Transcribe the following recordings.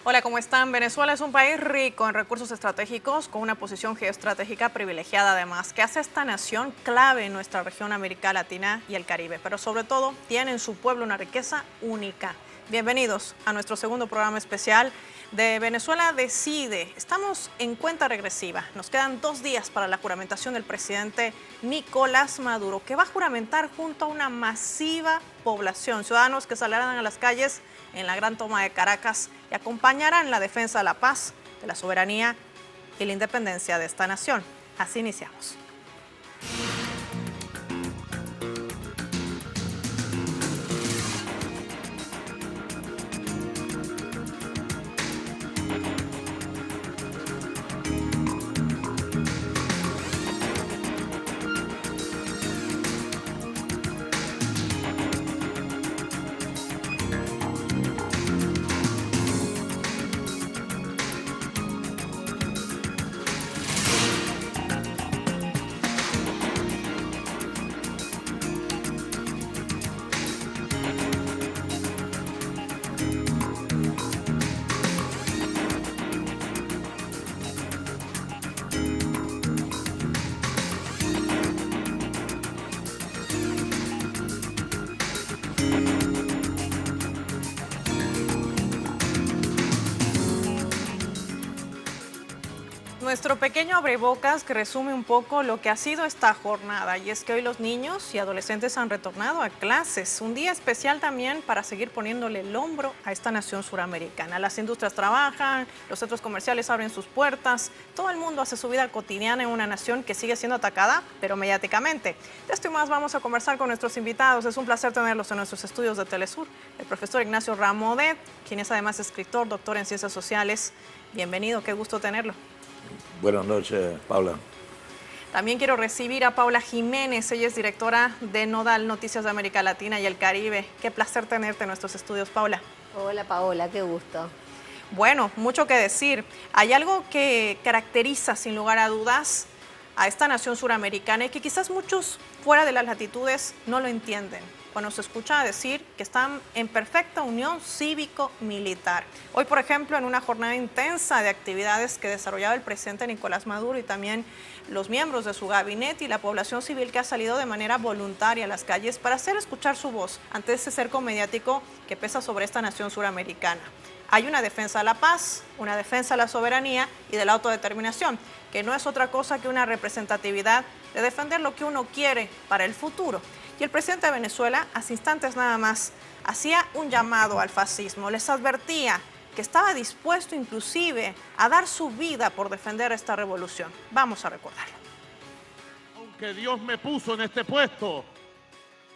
Hola, ¿cómo están? Venezuela es un país rico en recursos estratégicos, con una posición geoestratégica privilegiada además, que hace esta nación clave en nuestra región América Latina y el Caribe, pero sobre todo tiene en su pueblo una riqueza única. Bienvenidos a nuestro segundo programa especial de Venezuela Decide. Estamos en cuenta regresiva. Nos quedan 2 días para la juramentación del presidente Nicolás Maduro, que va a juramentar junto a una masiva población, ciudadanos que saldrán a las calles en la gran toma de Caracas y acompañarán la defensa de la paz, de la soberanía y la independencia de esta nación. Así iniciamos. Nuestro pequeño abrebocas que resume un poco lo que ha sido esta jornada, y es que hoy los niños y adolescentes han retornado a clases, un día especial también para seguir poniéndole el hombro a esta nación suramericana. Las industrias trabajan, los centros comerciales abren sus puertas, todo el mundo hace su vida cotidiana en una nación que sigue siendo atacada, pero mediáticamente. De esto y más vamos a conversar con nuestros invitados. Es un placer tenerlos en nuestros estudios de Telesur. El profesor Ignacio Ramodet, quien es además escritor, doctor en Ciencias Sociales. Bienvenido, qué gusto tenerlo. Buenas noches, Paula. También quiero recibir a Paula Jiménez, ella es directora de Nodal Noticias de América Latina y el Caribe. Qué placer tenerte en nuestros estudios, Paula. Hola, Paola, qué gusto. Bueno, mucho que decir. Hay algo que caracteriza sin lugar a dudas a esta nación suramericana y que quizás muchos fuera de las latitudes no lo entienden cuando se escucha decir que están en perfecta unión cívico-militar. Hoy, por ejemplo, en una jornada intensa de actividades que desarrollaba el presidente Nicolás Maduro y también los miembros de su gabinete y la población civil que ha salido de manera voluntaria a las calles para hacer escuchar su voz ante ese cerco mediático que pesa sobre esta nación suramericana. Hay una defensa de la paz, una defensa de la soberanía y de la autodeterminación, que no es otra cosa que una representatividad de defender lo que uno quiere para el futuro. Y el presidente de Venezuela, hace instantes nada más, hacía un llamado al fascismo, les advertía que estaba dispuesto inclusive a dar su vida por defender esta revolución. Vamos a recordarlo. Aunque Dios me puso en este puesto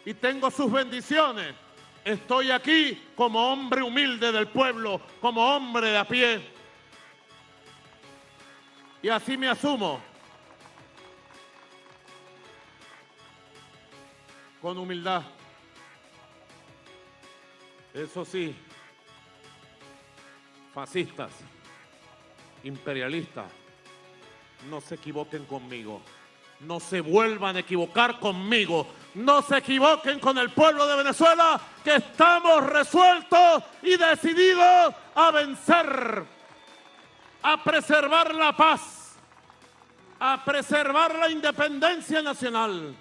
y tengo sus bendiciones, estoy aquí como hombre humilde del pueblo, como hombre de a pie. Y así me asumo. Con humildad. Eso sí, fascistas, imperialistas, no se equivoquen conmigo. No se vuelvan a equivocar conmigo. No se equivoquen con el pueblo de Venezuela, que estamos resueltos y decididos a vencer, a preservar la paz, a preservar la independencia nacional,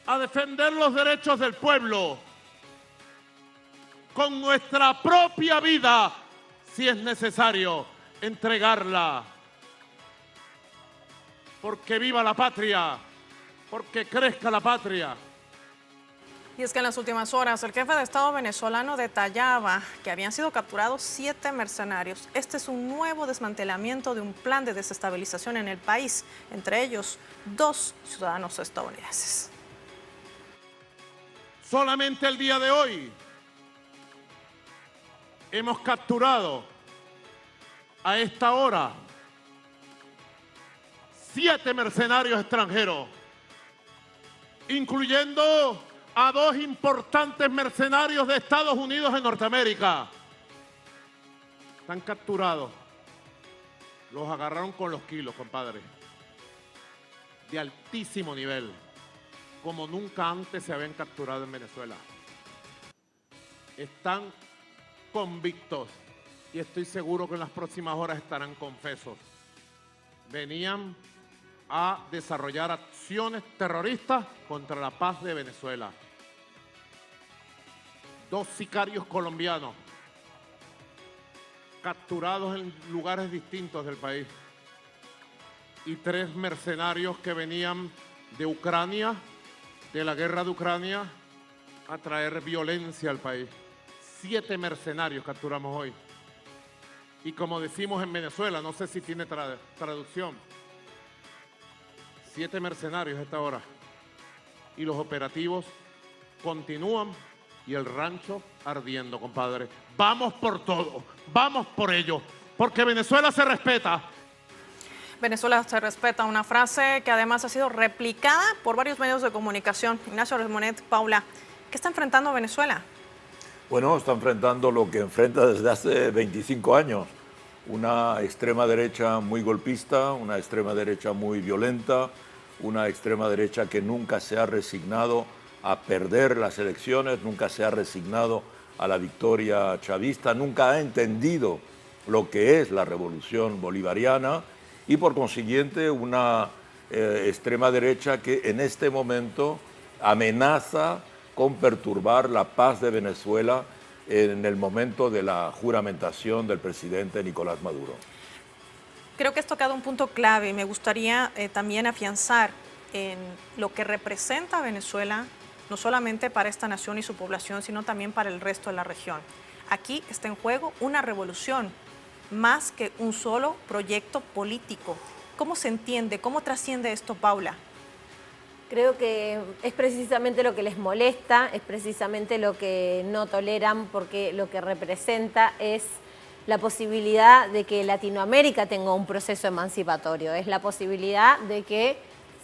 a defender los derechos del pueblo, con nuestra propia vida, si es necesario, entregarla. Porque viva la patria, porque crezca la patria. Y es que en las últimas horas el jefe de Estado venezolano detallaba que habían sido capturados 7 mercenarios. Este es un nuevo desmantelamiento de un plan de desestabilización en el país, entre ellos 2 ciudadanos estadounidenses. Solamente el día de hoy hemos capturado a esta hora 7 mercenarios extranjeros, incluyendo a 2 importantes mercenarios de Estados Unidos en Norteamérica. Están capturados. Los agarraron con los kilos, compadre. De altísimo nivel, como nunca antes se habían capturado en Venezuela. Están convictos y estoy seguro que en las próximas horas estarán confesos. Venían a desarrollar acciones terroristas contra la paz de Venezuela. 2 sicarios colombianos capturados en lugares distintos del país y 3 mercenarios que venían de Ucrania, de la guerra de Ucrania, a traer violencia al país. 7 mercenarios capturamos hoy. Y como decimos en Venezuela, no sé si tiene traducción, 7 mercenarios a esta hora. Y los operativos continúan y el rancho ardiendo, compadre. Vamos por todo, vamos por ello, porque Venezuela se respeta. Venezuela se respeta, una frase que además ha sido replicada por varios medios de comunicación. Ignacio Resmonet, Paula, ¿qué está enfrentando Venezuela? Bueno, está enfrentando lo que enfrenta desde hace 25 años. Una extrema derecha muy golpista, una extrema derecha muy violenta, una extrema derecha que nunca se ha resignado a perder las elecciones, nunca se ha resignado a la victoria chavista, nunca ha entendido lo que es la revolución bolivariana y por consiguiente una extrema derecha que en este momento amenaza con perturbar la paz de Venezuela en el momento de la juramentación del presidente Nicolás Maduro. Creo que has tocado un punto clave y me gustaría también afianzar en lo que representa Venezuela, no solamente para esta nación y su población, sino también para el resto de la región. Aquí está en juego una revolución, más que un solo proyecto político. ¿Cómo se entiende? ¿Cómo trasciende esto, Paula? Creo que es precisamente lo que les molesta, es precisamente lo que no toleran, porque lo que representa es la posibilidad de que Latinoamérica tenga un proceso emancipatorio, es la posibilidad de que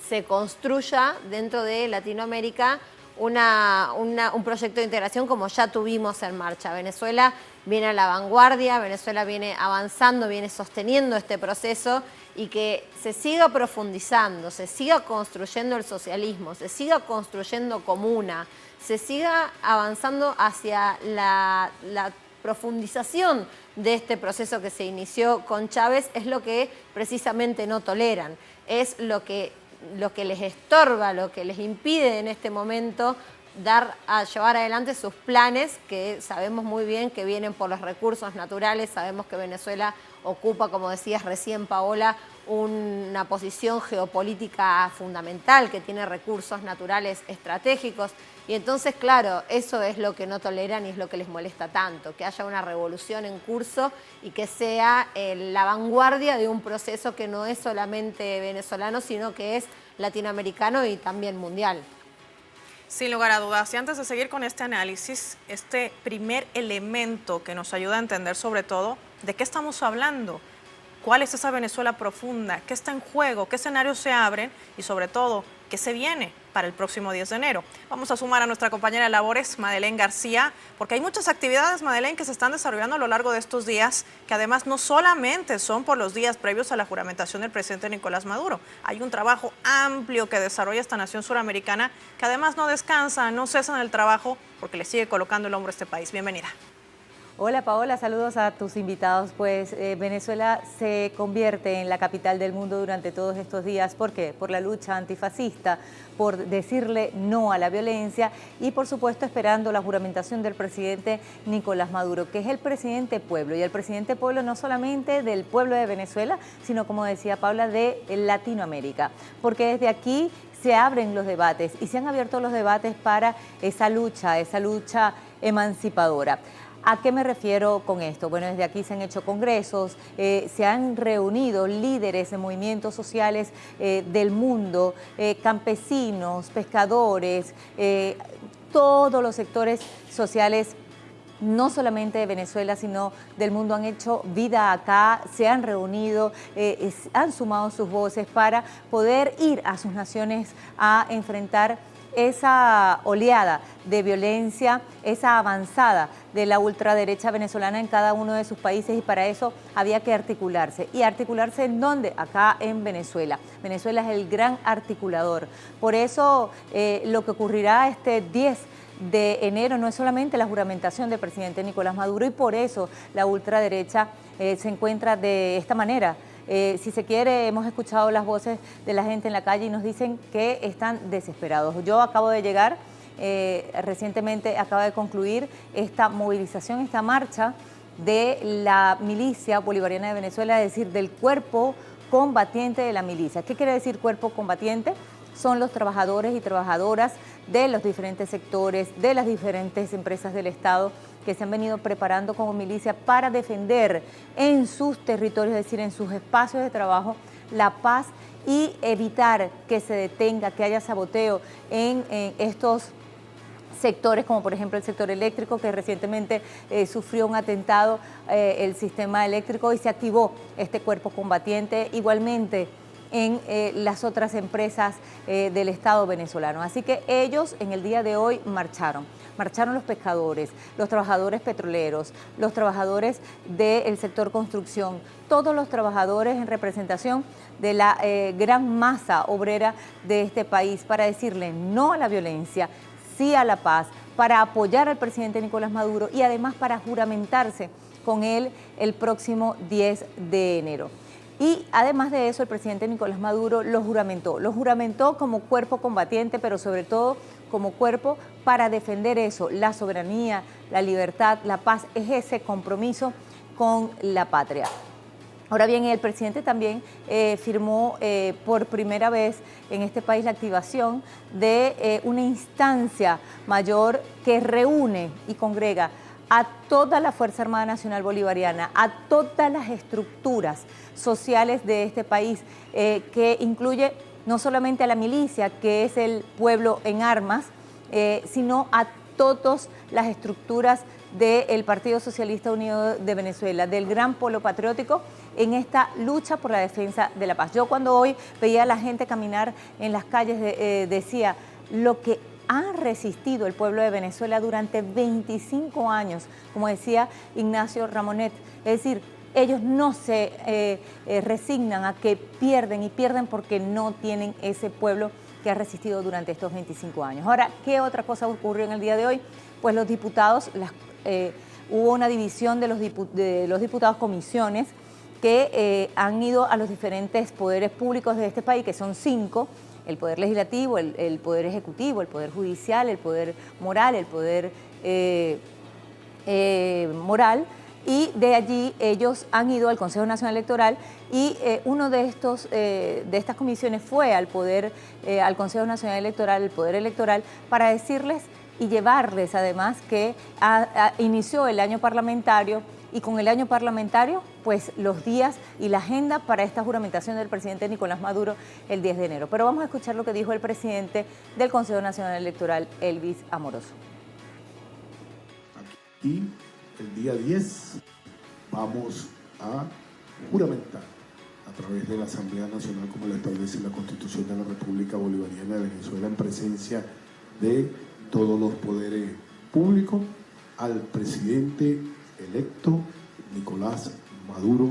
se construya dentro de Latinoamérica un proyecto de integración como ya tuvimos en marcha. Venezuela viene a la vanguardia, Venezuela viene avanzando, viene sosteniendo este proceso y que se siga profundizando, se siga construyendo el socialismo, se siga construyendo comuna, se siga avanzando hacia la profundización de este proceso que se inició con Chávez, es lo que precisamente no toleran, es lo que les estorba, lo que les impide en este momento llevar adelante sus planes, que sabemos muy bien que vienen por los recursos naturales. Sabemos que Venezuela ocupa, como decías recién, Paola, una posición geopolítica fundamental, que tiene recursos naturales estratégicos. Y entonces, claro, eso es lo que no toleran y es lo que les molesta tanto, que haya una revolución en curso y que sea la vanguardia de un proceso que no es solamente venezolano, sino que es latinoamericano y también mundial. Sin lugar a dudas. Y antes de seguir con este análisis, este primer elemento que nos ayuda a entender sobre todo de qué estamos hablando, cuál es esa Venezuela profunda, qué está en juego, qué escenarios se abren y sobre todo, qué se viene para el próximo 10 de enero. Vamos a sumar a nuestra compañera de labores, Madeleine García, porque hay muchas actividades, Madeleine, que se están desarrollando a lo largo de estos días, que además no solamente son por los días previos a la juramentación del presidente Nicolás Maduro. Hay un trabajo amplio que desarrolla esta nación suramericana, que además no descansa, no cesa en el trabajo, porque le sigue colocando el hombro a este país. Bienvenida. Hola Paola, saludos a tus invitados. Pues Venezuela se convierte en la capital del mundo durante todos estos días. ¿Por qué? Por la lucha antifascista, por decirle no a la violencia y por supuesto esperando la juramentación del presidente Nicolás Maduro, que es el presidente pueblo. Y el presidente pueblo no solamente del pueblo de Venezuela, sino como decía Paula, de Latinoamérica. Porque desde aquí se abren los debates y se han abierto los debates para esa lucha emancipadora. ¿A qué me refiero con esto? Bueno, desde aquí se han hecho congresos, se han reunido líderes de movimientos sociales del mundo, campesinos, pescadores, todos los sectores sociales, no solamente de Venezuela, sino del mundo, han hecho vida acá, se han reunido, han sumado sus voces para poder ir a sus naciones a enfrentar esa oleada de violencia, esa avanzada de la ultraderecha venezolana en cada uno de sus países, y para eso había que articularse. ¿Y articularse en dónde? Acá en Venezuela. Venezuela es el gran articulador. Por eso lo que ocurrirá este 10 de enero no es solamente la juramentación del presidente Nicolás Maduro, y por eso la ultraderecha se encuentra de esta manera. Si se quiere, hemos escuchado las voces de la gente en la calle y nos dicen que están desesperados. Yo acabo de llegar, recientemente acaba de concluir esta movilización, esta marcha de la milicia bolivariana de Venezuela, es decir, del cuerpo combatiente de la milicia. ¿Qué quiere decir cuerpo combatiente? Son los trabajadores y trabajadoras de los diferentes sectores, de las diferentes empresas del Estado que se han venido preparando como milicia para defender en sus territorios, es decir, en sus espacios de trabajo, la paz y evitar que se detenga, que haya saboteo en estos sectores, como por ejemplo el sector eléctrico, que recientemente sufrió un atentado, el sistema eléctrico, y se activó este cuerpo combatiente. Igualmente en las otras empresas del Estado venezolano. Así que ellos en el día de hoy marcharon los pescadores, los trabajadores petroleros, los trabajadores del sector construcción, todos los trabajadores en representación de la gran masa obrera de este país, para decirle no a la violencia, sí a la paz, para apoyar al presidente Nicolás Maduro y además para juramentarse con él el próximo 10 de enero. Y además de eso, el presidente Nicolás Maduro lo juramentó como cuerpo combatiente, pero sobre todo como cuerpo para defender eso, la soberanía, la libertad, la paz, es ese compromiso con la patria. Ahora bien, el presidente también firmó por primera vez en este país la activación de una instancia mayor que reúne y congrega a toda la Fuerza Armada Nacional Bolivariana, a todas las estructuras sociales de este país, que incluye no solamente a la milicia, que es el pueblo en armas, sino a todas las estructuras del Partido Socialista Unido de Venezuela, del gran polo patriótico, en esta lucha por la defensa de la paz. Yo cuando hoy veía a la gente caminar en las calles decía lo que ha resistido el pueblo de Venezuela durante 25 años, como decía Ignacio Ramonet. Es decir, ellos no se resignan a que pierden, y pierden porque no tienen ese pueblo que ha resistido durante estos 25 años. Ahora, ¿qué otra cosa ocurrió en el día de hoy? Pues los diputados, hubo una división de los diputados comisiones que han ido a los diferentes poderes públicos de este país, que son 5, el Poder Legislativo, el Poder Ejecutivo, el Poder Judicial, el Poder Moral, el Poder Moral, y de allí ellos han ido al Consejo Nacional Electoral, y uno de estas comisiones fue al Consejo Nacional Electoral, el Poder Electoral, para decirles y llevarles además que inició el año parlamentario, y con el año parlamentario, pues los días y la agenda para esta juramentación del presidente Nicolás Maduro el 10 de enero. Pero vamos a escuchar lo que dijo el presidente del Consejo Nacional Electoral, Elvis Amoroso. Aquí, el día 10, vamos a juramentar a través de la Asamblea Nacional, como lo establece la Constitución de la República Bolivariana de Venezuela, en presencia de todos los poderes públicos, al presidente electo Nicolás Maduro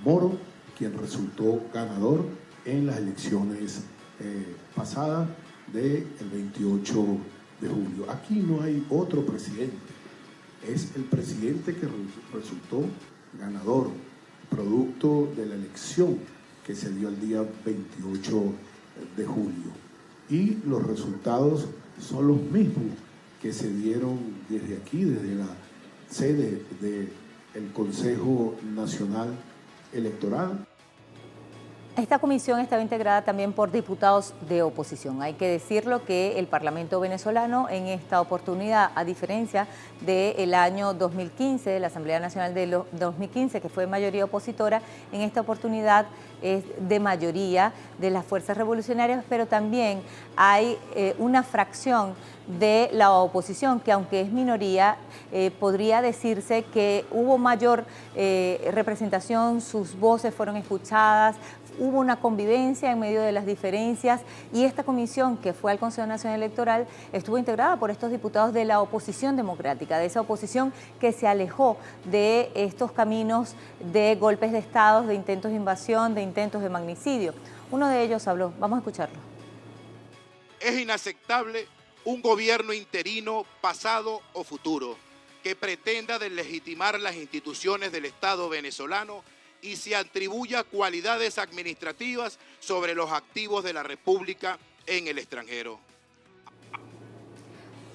Moro, quien resultó ganador en las elecciones pasadas del 28 de julio. Aquí no hay otro presidente, es el presidente que resultó ganador, producto de la elección que se dio el día 28 de julio. Y los resultados son los mismos que se dieron desde aquí, desde la sede del Consejo Nacional Electoral. Esta comisión estaba integrada también por diputados de oposición. Hay que decirlo que el Parlamento venezolano en esta oportunidad, a diferencia del año 2015, de la Asamblea Nacional de 2015, que fue mayoría opositora, en esta oportunidad es de mayoría de las fuerzas revolucionarias, pero también hay una fracción de la oposición que, aunque es minoría, podría decirse que hubo mayor representación, sus voces fueron escuchadas, hubo una convivencia en medio de las diferencias, y esta comisión que fue al Consejo Nacional Electoral estuvo integrada por estos diputados de la oposición democrática, de esa oposición que se alejó de estos caminos de golpes de Estado, de intentos de invasión, de intentos de magnicidio. Uno de ellos habló, vamos a escucharlo. Es inaceptable un gobierno interino, pasado o futuro, que pretenda deslegitimar las instituciones del Estado venezolano y se atribuya cualidades administrativas sobre los activos de la República en el extranjero.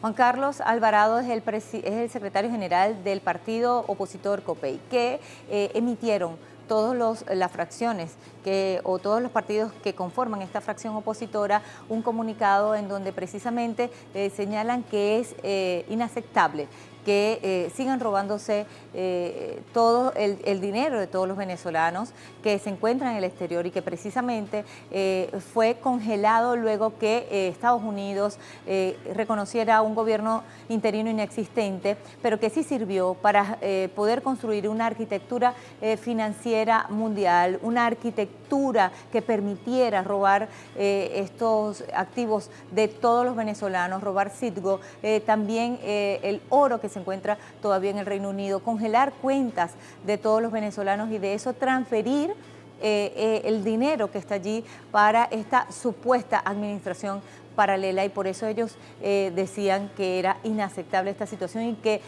Juan Carlos Alvarado es el secretario general del partido opositor COPEI, que emitieron las fracciones o todos los partidos que conforman esta fracción opositora un comunicado en donde precisamente señalan que es inaceptable que sigan robándose todo el dinero de todos los venezolanos que se encuentran en el exterior y que precisamente fue congelado luego que Estados Unidos reconociera un gobierno interino inexistente, pero que sí sirvió para poder construir una arquitectura financiera mundial, una arquitectura que permitiera robar estos activos de todos los venezolanos, robar Citgo, también el oro que se encuentra todavía en el Reino Unido, congelar cuentas de todos los venezolanos y de eso transferir el dinero que está allí para esta supuesta administración paralela, y por eso ellos decían que era inaceptable esta situación y que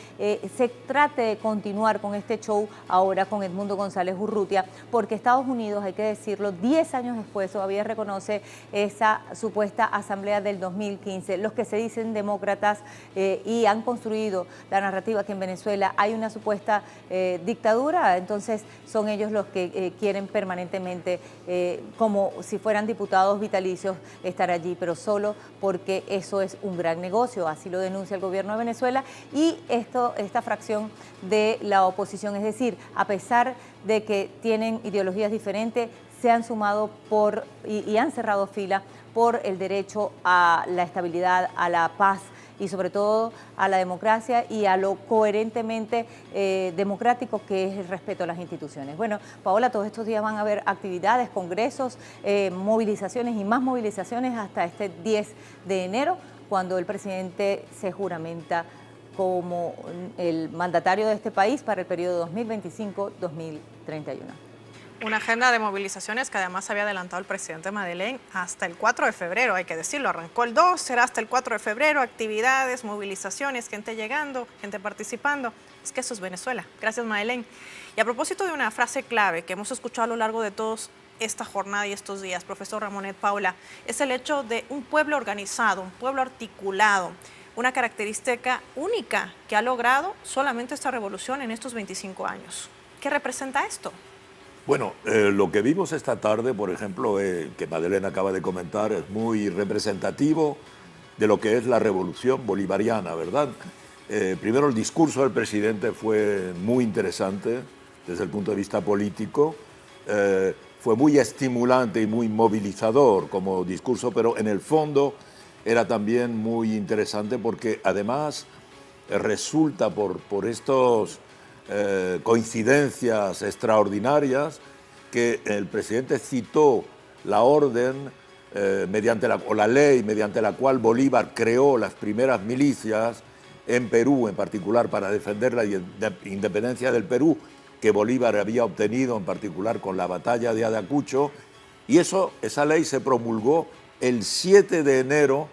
se trate de continuar con este show ahora con Edmundo González Urrutia, porque Estados Unidos, hay que decirlo, 10 años después todavía reconoce esa supuesta asamblea del 2015. Los que se dicen demócratas y han construido la narrativa que en Venezuela hay una supuesta dictadura, entonces son ellos los que quieren permanentemente, como si fueran diputados vitalicios, estar allí, pero solo porque eso es un gran negocio, así lo denuncia el gobierno de Venezuela y esta fracción de la oposición, es decir, a pesar de que tienen ideologías diferentes, se han sumado y han cerrado fila por el derecho a la estabilidad, a la paz y sobre todo a la democracia y a lo coherentemente democrático que es el respeto a las instituciones. Bueno, Paola, todos estos días van a haber actividades, congresos, movilizaciones y más movilizaciones hasta este 10 de enero, cuando el presidente se juramenta como el mandatario de este país para el periodo 2025-2031. Una agenda de movilizaciones que además había adelantado el presidente Madeleine hasta el 4 de febrero, hay que decirlo, arrancó el 2, será hasta el 4 de febrero, actividades, movilizaciones, gente llegando, gente participando. Es que eso es Venezuela. Gracias, Madeleine. Y a propósito de una frase clave que hemos escuchado a lo largo de todos esta jornada y estos días, profesor Ramonet, Paula, es el hecho de un pueblo organizado, un pueblo articulado, una característica única que ha logrado solamente esta revolución en estos 25 años. ¿Qué representa esto? Bueno, lo que vimos esta tarde, por ejemplo, que Madeleine acaba de comentar, es muy representativo de lo que es la revolución bolivariana, ¿verdad? Primero, el discurso del presidente fue muy interesante desde el punto de vista político, fue muy estimulante y muy movilizador como discurso, pero en el fondo era también muy interesante porque además resulta por estos coincidencias extraordinarias que el presidente citó la orden o la ley mediante la cual Bolívar creó las primeras milicias en Perú, en particular para defender la independencia del Perú, que Bolívar había obtenido en particular con la batalla de Ayacucho, y esa ley se promulgó el 7 de enero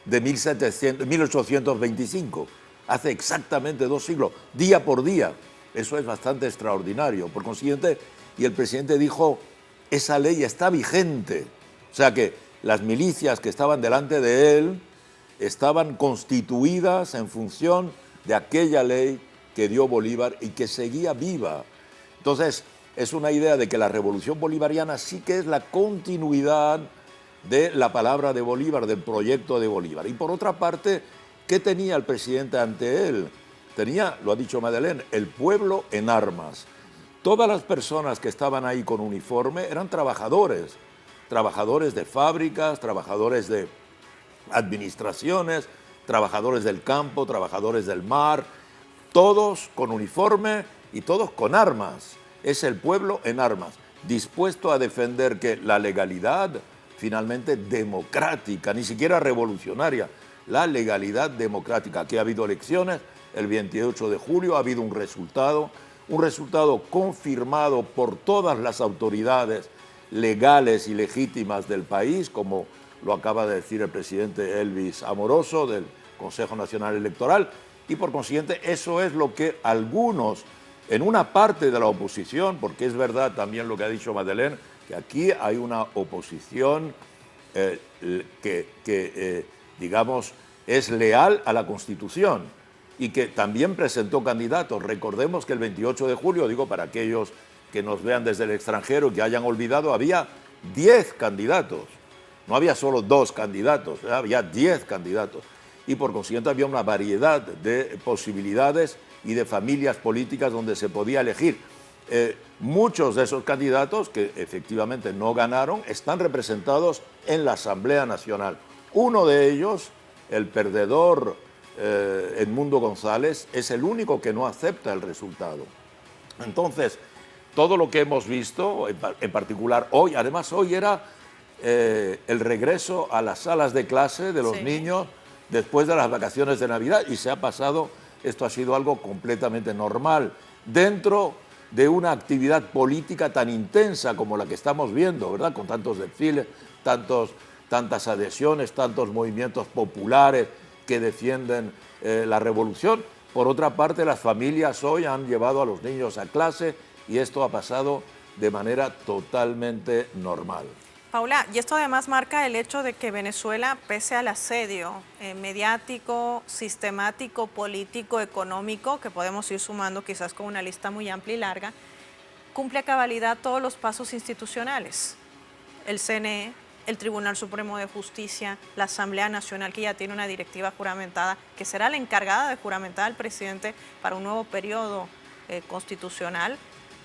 de 1825, hace exactamente 2 siglos, día por día. Eso es bastante extraordinario. Por consiguiente, y el presidente dijo, esa ley está vigente. O sea que las milicias que estaban delante de él estaban constituidas en función de aquella ley que dio Bolívar y que seguía viva. Entonces, es una idea de que la revolución bolivariana sí que es la continuidad de la palabra de Bolívar, del proyecto de Bolívar. Y por otra parte, ¿qué tenía el presidente ante él? Tenía, lo ha dicho Madeleine, el pueblo en armas. Todas las personas que estaban ahí con uniforme eran trabajadores de fábricas, trabajadores de administraciones, trabajadores del campo, trabajadores del mar, todos con uniforme y todos con armas. Es el pueblo en armas, dispuesto a defender que la legalidad finalmente democrática, ni siquiera revolucionaria, la legalidad democrática, que ha habido elecciones el 28 de julio, ha habido un resultado confirmado por todas las autoridades legales y legítimas del país, como lo acaba de decir el presidente Elvis Amoroso del Consejo Nacional Electoral, y por consiguiente eso es lo que algunos, en una parte de la oposición, porque es verdad también lo que ha dicho Madeleine, que aquí hay una oposición digamos, es leal a la Constitución y que también presentó candidatos. Recordemos que el 28 de julio, digo para aquellos que nos vean desde el extranjero y que hayan olvidado, había 10 candidatos. No había solo 2 candidatos, había 10 candidatos. Y por consiguiente había una variedad de posibilidades y de familias políticas donde se podía elegir. Muchos de esos candidatos que efectivamente no ganaron están representados en la Asamblea Nacional. Uno de ellos, el perdedor Edmundo González, es el único que no acepta el resultado. Entonces, todo lo que hemos visto, en particular hoy, además hoy era el regreso a las salas de clase de los niños después de las vacaciones de Navidad, y se ha pasado, esto ha sido algo completamente normal, dentro de una actividad política tan intensa como la que estamos viendo, ¿verdad? Con tantos desfiles, tantas adhesiones, tantos movimientos populares que defienden la revolución. Por otra parte, las familias hoy han llevado a los niños a clase y esto ha pasado de manera totalmente normal. Paula, y esto además marca el hecho de que Venezuela, pese al asedio mediático, sistemático, político, económico, que podemos ir sumando quizás con una lista muy amplia y larga, cumple a cabalidad todos los pasos institucionales. El CNE, el Tribunal Supremo de Justicia, la Asamblea Nacional, que ya tiene una directiva juramentada, que será la encargada de juramentar al presidente para un nuevo periodo constitucional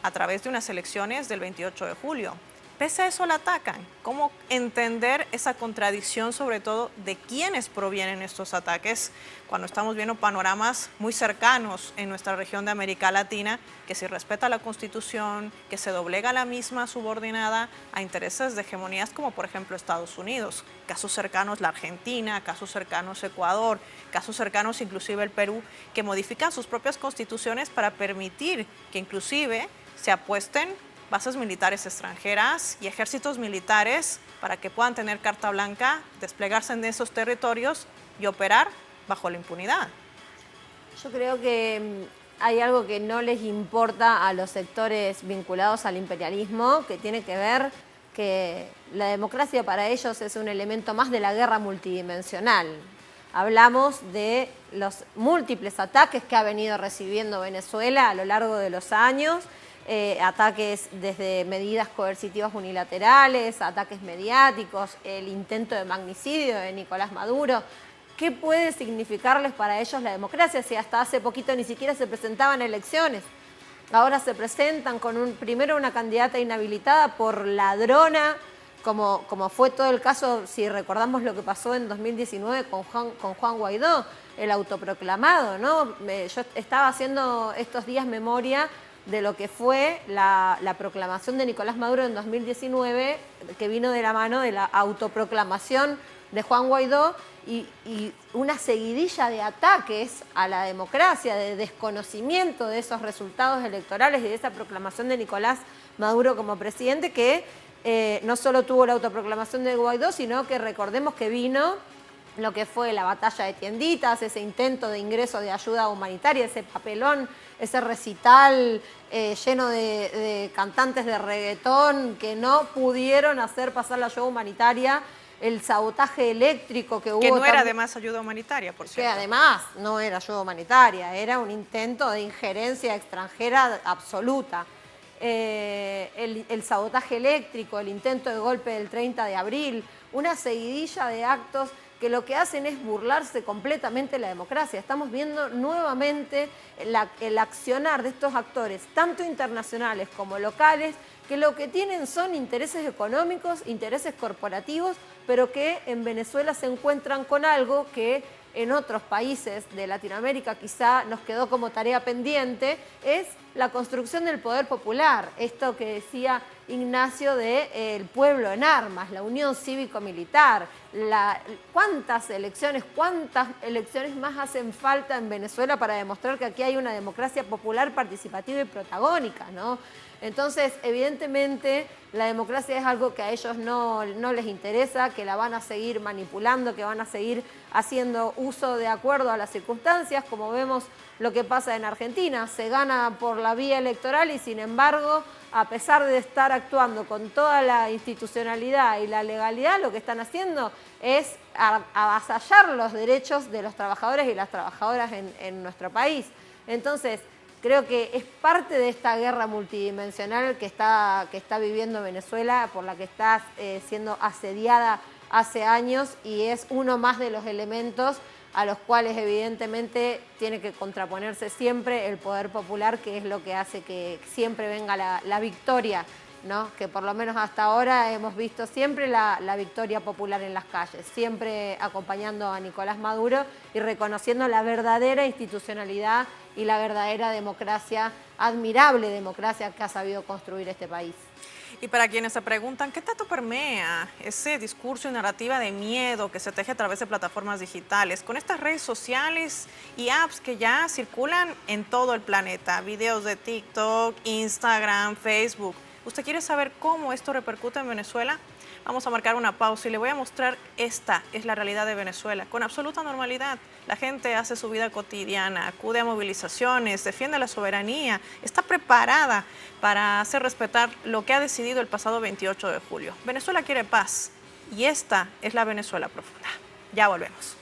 a través de unas elecciones del 28 de julio. Pese a eso la atacan. ¿Cómo entender esa contradicción, sobre todo de quiénes provienen estos ataques, cuando estamos viendo panoramas muy cercanos en nuestra región de América Latina, que se respeta la Constitución, que se doblega la misma subordinada a intereses de hegemonías como por ejemplo Estados Unidos, casos cercanos la Argentina, casos cercanos Ecuador, casos cercanos inclusive el Perú, que modifican sus propias constituciones para permitir que inclusive se apuesten bases militares extranjeras y ejércitos militares para que puedan tener carta blanca, desplegarse en esos territorios y operar bajo la impunidad? Yo creo que hay algo que no les importa a los sectores vinculados al imperialismo, que tiene que ver que la democracia para ellos es un elemento más de la guerra multidimensional. Hablamos de los múltiples ataques que ha venido recibiendo Venezuela a lo largo de los años, ataques desde medidas coercitivas unilaterales, ataques mediáticos, el intento de magnicidio de Nicolás Maduro. ¿Qué puede significarles para ellos la democracia si hasta hace poquito ni siquiera se presentaban elecciones? Ahora se presentan con primero una candidata inhabilitada por ladrona, como fue todo el caso, si recordamos lo que pasó en 2019 con Juan Guaidó, el autoproclamado, ¿no? Yo estaba haciendo estos días memoria de lo que fue la proclamación de Nicolás Maduro en 2019, que vino de la mano de la autoproclamación de Juan Guaidó y una seguidilla de ataques a la democracia, de desconocimiento de esos resultados electorales y de esa proclamación de Nicolás Maduro como presidente, que no solo tuvo la autoproclamación de Guaidó, sino que recordemos que vino lo que fue la batalla de tienditas, ese intento de ingreso de ayuda humanitaria, ese papelón, ese recital lleno de cantantes de reggaetón que no pudieron hacer pasar la ayuda humanitaria, el sabotaje eléctrico que hubo. Que no era además ayuda humanitaria, por cierto. Que además no era ayuda humanitaria, era un intento de injerencia extranjera absoluta. El sabotaje eléctrico, el intento de golpe del 30 de abril, una seguidilla de actos que lo que hacen es burlarse completamente de la democracia. Estamos viendo nuevamente el accionar de estos actores, tanto internacionales como locales, que lo que tienen son intereses económicos, intereses corporativos, pero que en Venezuela se encuentran con algo que en otros países de Latinoamérica quizá nos quedó como tarea pendiente, es la construcción del poder popular. Esto que decía Ignacio, de el pueblo en armas, la unión cívico-militar. ¿Cuántas elecciones más hacen falta en Venezuela para demostrar que aquí hay una democracia popular, participativa y protagónica, ¿no? Entonces, evidentemente, la democracia es algo que a ellos no les interesa, que la van a seguir manipulando, que van a seguir haciendo uso de acuerdo a las circunstancias, como vemos lo que pasa en Argentina. Se gana por la vía electoral y, sin embargo, a pesar de estar actuando con toda la institucionalidad y la legalidad, lo que están haciendo es avasallar los derechos de los trabajadores y las trabajadoras en nuestro país. Entonces, creo que es parte de esta guerra multidimensional que está viviendo Venezuela, por la que está siendo asediada hace años, y es uno más de los elementos a los cuales evidentemente tiene que contraponerse siempre el poder popular, que es lo que hace que siempre venga la victoria, ¿no? Que por lo menos hasta ahora hemos visto siempre la victoria popular en las calles, siempre acompañando a Nicolás Maduro y reconociendo la verdadera institucionalidad y la verdadera democracia, admirable democracia que ha sabido construir este país. Y para quienes se preguntan qué tanto permea ese discurso y narrativa de miedo que se teje a través de plataformas digitales, con estas redes sociales y apps que ya circulan en todo el planeta, videos de TikTok, Instagram, Facebook. ¿Usted quiere saber cómo esto repercute en Venezuela? Vamos a marcar una pausa y le voy a mostrar esta es la realidad de Venezuela, con absoluta normalidad. La gente hace su vida cotidiana, acude a movilizaciones, defiende la soberanía, está preparada para hacer respetar lo que ha decidido el pasado 28 de julio. Venezuela quiere paz y esta es la Venezuela profunda. Ya volvemos.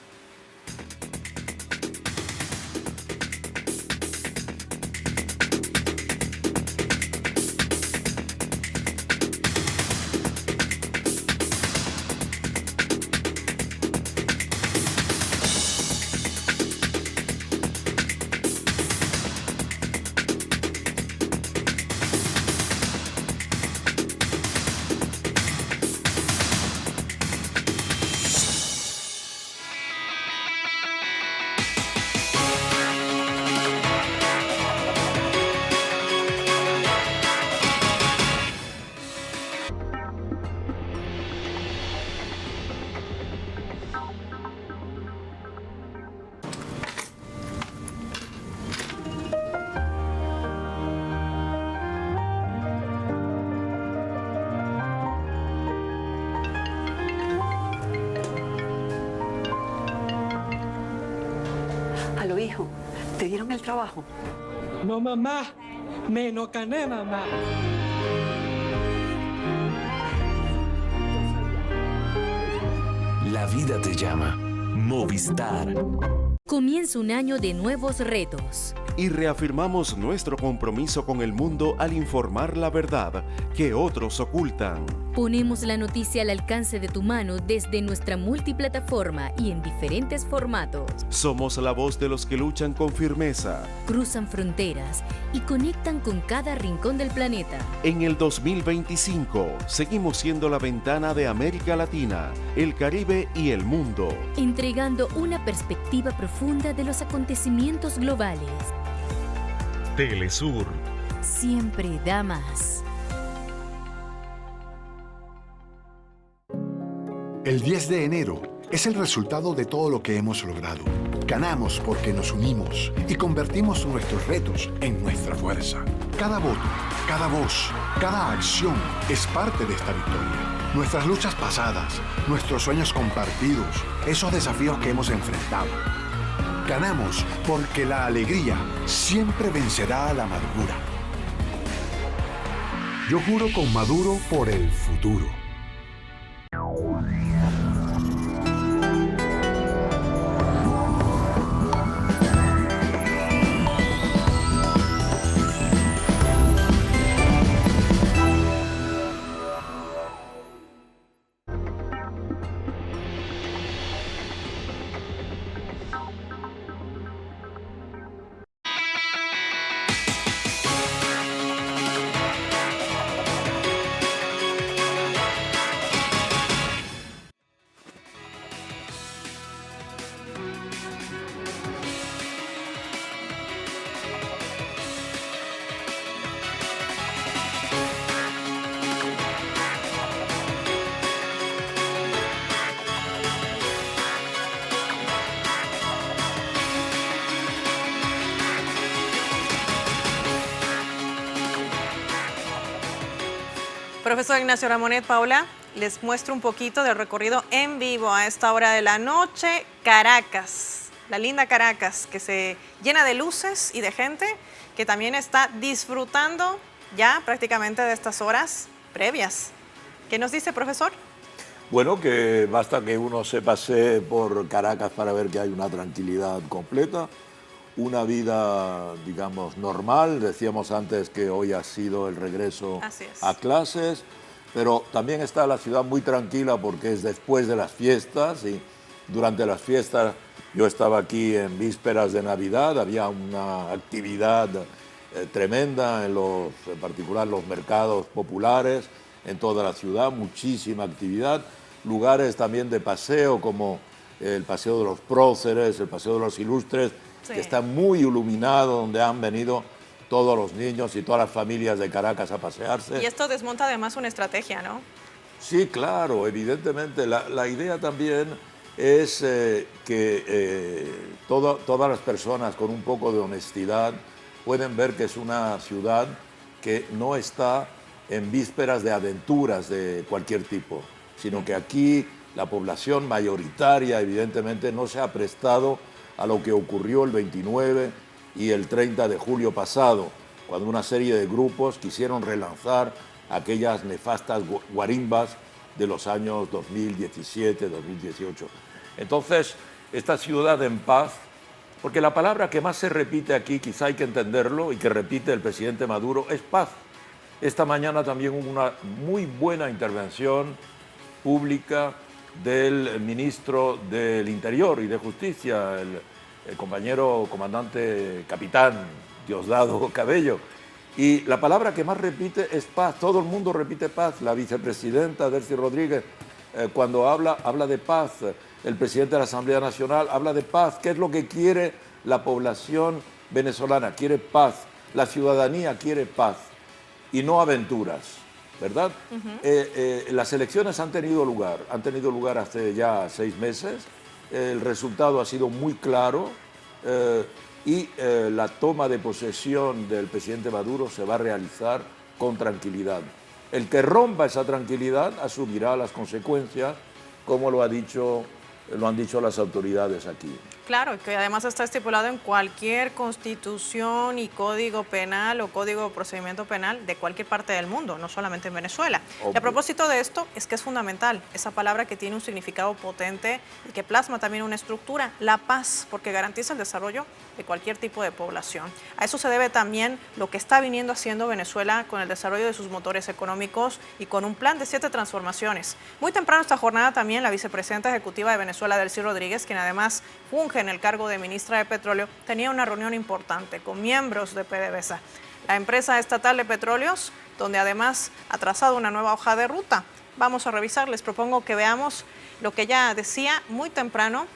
Aló, hijo, ¿te dieron el trabajo? No, mamá, me no gané, mamá. La vida te llama. Movistar. Comienza un año de nuevos retos. Y reafirmamos nuestro compromiso con el mundo al informar la verdad que otros ocultan. Ponemos la noticia al alcance de tu mano desde nuestra multiplataforma y en diferentes formatos. Somos la voz de los que luchan con firmeza. Cruzan fronteras y conectan con cada rincón del planeta. En el 2025 seguimos siendo la ventana de América Latina, el Caribe y el mundo. Entregando una perspectiva profunda de los acontecimientos globales. Telesur. Siempre da más. El 10 de enero es el resultado de todo lo que hemos logrado. Ganamos porque nos unimos y convertimos nuestros retos en nuestra fuerza. Cada voto, cada voz, cada acción es parte de esta victoria. Nuestras luchas pasadas, nuestros sueños compartidos, esos desafíos que hemos enfrentado. Ganamos porque la alegría siempre vencerá a la amargura. Yo juro con Maduro por el futuro. Profesor Ignacio Ramonet, Paula, les muestro un poquito del recorrido en vivo a esta hora de la noche. Caracas, la linda Caracas, que se llena de luces y de gente que también está disfrutando ya prácticamente de estas horas previas. ¿Qué nos dice, profesor? Bueno, que basta que uno se pase por Caracas para ver que hay una tranquilidad completa, una vida, digamos, normal. Decíamos antes que hoy ha sido el regreso a clases, pero también está la ciudad muy tranquila porque es después de las fiestas y durante las fiestas yo estaba aquí en vísperas de Navidad, había una actividad tremenda, en particular los mercados populares en toda la ciudad, muchísima actividad, lugares también de paseo como el Paseo de los Próceres, el Paseo de los Ilustres, que está muy iluminado, donde han venido todos los niños y todas las familias de Caracas a pasearse. Y esto desmonta además una estrategia, ¿no? Sí, claro, evidentemente. La idea también es que todas las personas con un poco de honestidad pueden ver que es una ciudad que no está en vísperas de aventuras de cualquier tipo, sino que aquí la población mayoritaria evidentemente no se ha prestado a lo que ocurrió el 29 y el 30 de julio pasado, cuando una serie de grupos quisieron relanzar aquellas nefastas guarimbas de los años 2017, 2018. Entonces, esta ciudad en paz, porque la palabra que más se repite aquí, quizá hay que entenderlo, y que repite el presidente Maduro, es paz. Esta mañana también hubo una muy buena intervención pública del ministro del Interior y de Justicia, el compañero comandante capitán Diosdado Cabello. Y la palabra que más repite es paz. Todo el mundo repite paz. La vicepresidenta Delcy Rodríguez, cuando habla de paz. El presidente de la Asamblea Nacional habla de paz. ¿Qué es lo que quiere la población venezolana? Quiere paz. La ciudadanía quiere paz y no aventuras, ¿verdad? Las elecciones han tenido lugar hace ya 6 meses. El resultado ha sido muy claro y la toma de posesión del presidente Maduro se va a realizar con tranquilidad. El que rompa esa tranquilidad asumirá las consecuencias, como lo han dicho las autoridades aquí. Claro, que además está estipulado en cualquier constitución y código penal o código de procedimiento penal de cualquier parte del mundo, no solamente en Venezuela. Y a propósito de esto, es que es fundamental esa palabra que tiene un significado potente y que plasma también una estructura, la paz, porque garantiza el desarrollo de cualquier tipo de población. A eso se debe también lo que está viniendo haciendo Venezuela con el desarrollo de sus motores económicos y con un plan de 7 transformaciones. Muy temprano esta jornada también la vicepresidenta ejecutiva de Venezuela, Delcy Rodríguez, quien además funge en el cargo de ministra de Petróleo, tenía una reunión importante con miembros de PDVSA, la empresa estatal de petróleos, donde además ha trazado una nueva hoja de ruta. Vamos a revisar, les propongo que veamos lo que ella decía muy temprano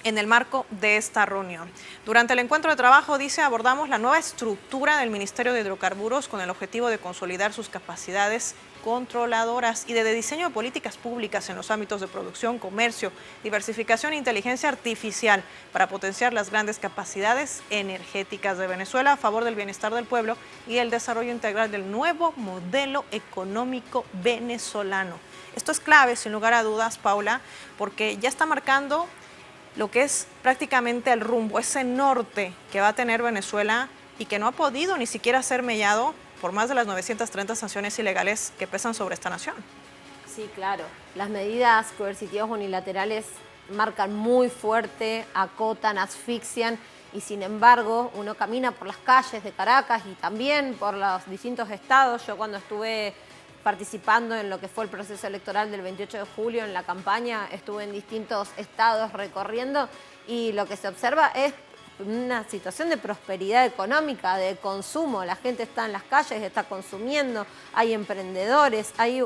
en el marco de esta reunión. Durante el encuentro de trabajo, dice, abordamos la nueva estructura del Ministerio de Hidrocarburos con el objetivo de consolidar sus capacidades controladoras y de diseño de políticas públicas en los ámbitos de producción, comercio, diversificación e inteligencia artificial para potenciar las grandes capacidades energéticas de Venezuela a favor del bienestar del pueblo y el desarrollo integral del nuevo modelo económico venezolano. Esto es clave, sin lugar a dudas, Paula, porque ya está marcando lo que es prácticamente el rumbo, ese norte que va a tener Venezuela y que no ha podido ni siquiera ser mellado por más de las 930 sanciones ilegales que pesan sobre esta nación. Sí, claro. Las medidas coercitivas unilaterales marcan muy fuerte, acotan, asfixian y sin embargo uno camina por las calles de Caracas y también por los distintos estados. Yo cuando estuve participando en lo que fue el proceso electoral del 28 de julio en la campaña, estuve en distintos estados recorriendo y lo que se observa es una situación de prosperidad económica, de consumo. La gente está en las calles, está consumiendo, hay emprendedores, hay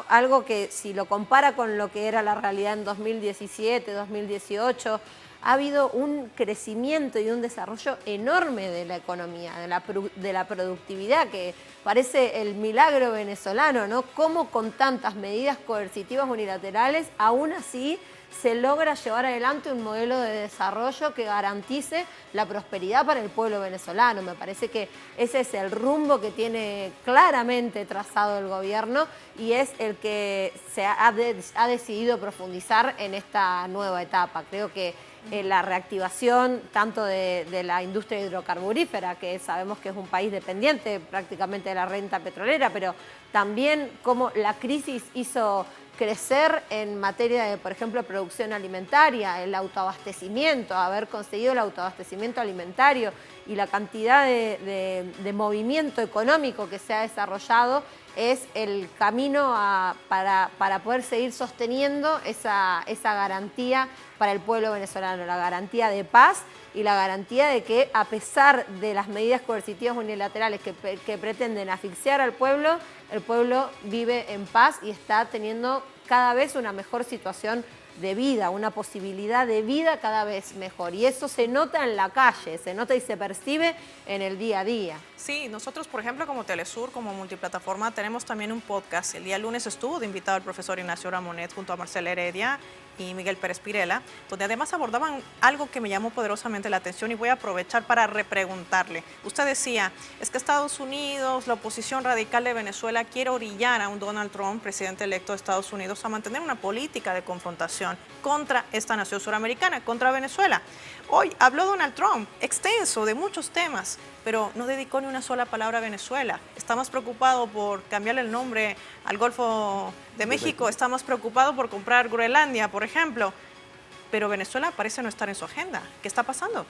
algo que si lo compara con lo que era la realidad en 2017, 2018, ha habido un crecimiento y un desarrollo enorme de la economía, de la productividad, que parece el milagro venezolano, ¿no? Cómo con tantas medidas coercitivas unilaterales, aún así se logra llevar adelante un modelo de desarrollo que garantice la prosperidad para el pueblo venezolano. Me parece que ese es el rumbo que tiene claramente trazado el gobierno y es el que se ha decidido profundizar en esta nueva etapa. Creo que la reactivación tanto de la industria hidrocarburífera, que sabemos que es un país dependiente prácticamente de la renta petrolera, pero también cómo la crisis hizo crecer en materia de, por ejemplo, producción alimentaria, el autoabastecimiento, haber conseguido el autoabastecimiento alimentario y la cantidad de movimiento económico que se ha desarrollado es el camino para poder seguir sosteniendo esa garantía para el pueblo venezolano, la garantía de paz y la garantía de que, a pesar de las medidas coercitivas unilaterales que pretenden asfixiar al pueblo, el pueblo vive en paz y está teniendo cada vez una mejor situación de vida, una posibilidad de vida cada vez mejor. Y eso se nota en la calle, se nota y se percibe en el día a día. Sí, nosotros, por ejemplo, como Telesur, como multiplataforma, tenemos también un podcast. El día lunes estuvo de invitado el profesor Ignacio Ramonet junto a Marcela Heredia y Miguel Pérez Pirela, donde además abordaban algo que me llamó poderosamente la atención y voy a aprovechar para repreguntarle. Usted decía, es que Estados Unidos, la oposición radical de Venezuela quiere orillar a un Donald Trump, presidente electo de Estados Unidos, a mantener una política de confrontación contra esta nación suramericana, contra Venezuela. Hoy habló Donald Trump, extenso, de muchos temas, pero no dedicó ni una sola palabra a Venezuela. Está más preocupado por cambiarle el nombre al Golfo de México, está más preocupado por comprar Groenlandia, por ejemplo. Pero Venezuela parece no estar en su agenda. ¿Qué está pasando?